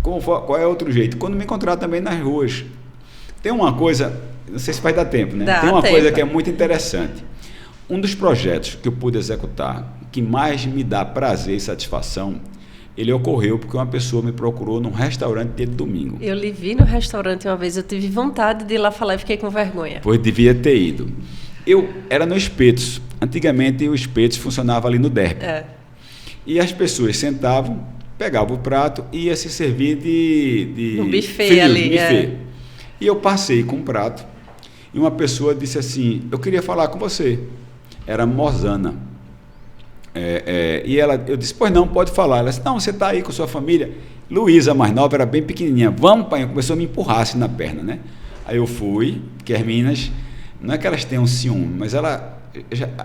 qual é outro jeito? Quando me encontrar também nas ruas. Tem uma coisa, não sei se vai dar tempo, né? Tem uma coisa que é muito interessante. Um dos projetos que eu pude executar, que mais me dá prazer e satisfação, ele ocorreu porque uma pessoa me procurou num restaurante dia de domingo. Eu lhe vi no restaurante uma vez, eu tive vontade de ir lá falar e fiquei com vergonha. Pois devia ter ido. Era no Espetos. Antigamente o Espetos funcionava ali no Derby. E as pessoas sentavam, pegavam o prato e ia se servir de um buffet ali. Buffet. E eu passei com um prato e uma pessoa disse assim, eu queria falar com você. Era Mozana. E eu disse, pois não, pode falar. Ela disse, não, você está aí com sua família. Luísa, mais nova, era bem pequenininha. Vamos, pai. Começou a me empurrar assim na perna, né? Aí eu fui, que as meninas, não é que elas tenham ciúme, mas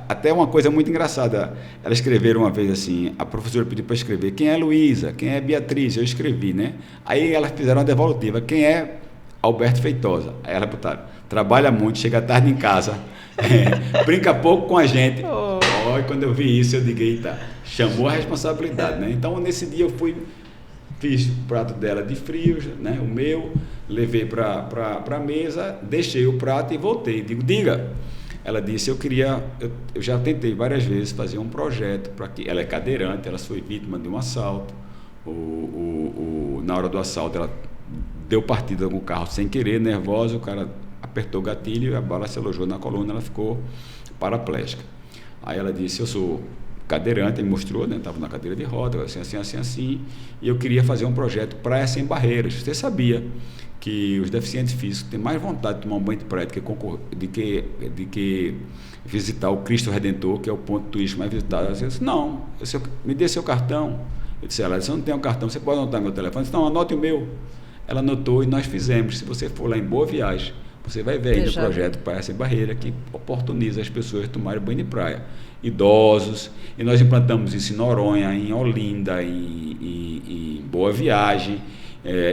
até uma coisa muito engraçada. Elas escreveram uma vez assim, a professora pediu para escrever, quem é Luísa, quem é Beatriz? Eu escrevi, né? Aí elas fizeram uma devolutiva, quem é Alberto Feitosa? Aí elas botaram, trabalha muito, chega tarde em casa, brinca pouco com a gente. E quando eu vi isso, eu digo, eita, chamou a responsabilidade, né? Então, nesse dia eu fiz o prato dela de frios, né? O meu, levei para a mesa, deixei o prato e voltei. Diga. Ela disse, eu já tentei várias vezes fazer um projeto para que ela é cadeirante, ela foi vítima de um assalto. Na hora do assalto, ela deu partida com o carro sem querer, nervosa, o cara apertou o gatilho e a bala se alojou na coluna, ela ficou paraplégica. Aí ela disse, eu sou cadeirante, ele mostrou, né? Estava na cadeira de roda, assim, e eu queria fazer um projeto Praia Sem Barreiras. Você sabia que os deficientes físicos têm mais vontade de tomar um banho de praia do que visitar o Cristo Redentor, que é o ponto turístico mais visitado? Ela disse, não, me dê seu cartão. Eu disse, ela disse, eu não tenho um cartão, você pode anotar meu telefone? Eu disse, não, anote o meu. Ela anotou e nós fizemos. Se você for lá em Boa Viagem, você vai ver ainda o projeto Praia Sem Barreira, que oportuniza as pessoas a tomarem banho de praia. Idosos, e nós implantamos isso em Noronha, em Olinda, em Boa Viagem,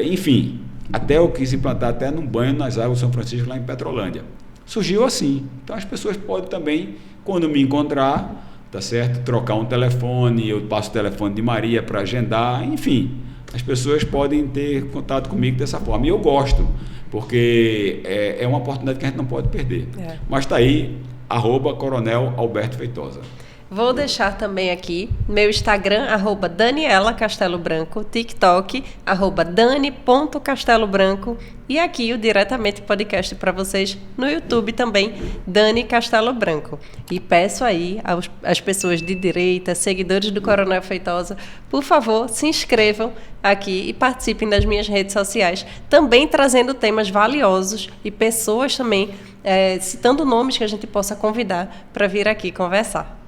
enfim, até eu quis implantar até num banho nas águas de São Francisco, lá em Petrolândia. Surgiu assim. Então as pessoas podem também, quando me encontrar, tá certo? Trocar um telefone, eu passo o telefone de Maria para agendar, enfim, as pessoas podem ter contato comigo dessa forma. E eu gosto, porque é uma oportunidade que a gente não pode perder. Mas está aí, @Coronel Alberto Feitosa. Vou deixar também aqui meu Instagram, @Daniela Castelo Branco, TikTok, @Dani.Castelo e aqui o Diretamente Podcast para vocês no YouTube também, Dani Castelo Branco. E peço aí às pessoas de direita, seguidores do Coronel Feitosa, por favor, se inscrevam aqui e participem das minhas redes sociais, também trazendo temas valiosos e pessoas também, citando nomes que a gente possa convidar para vir aqui conversar.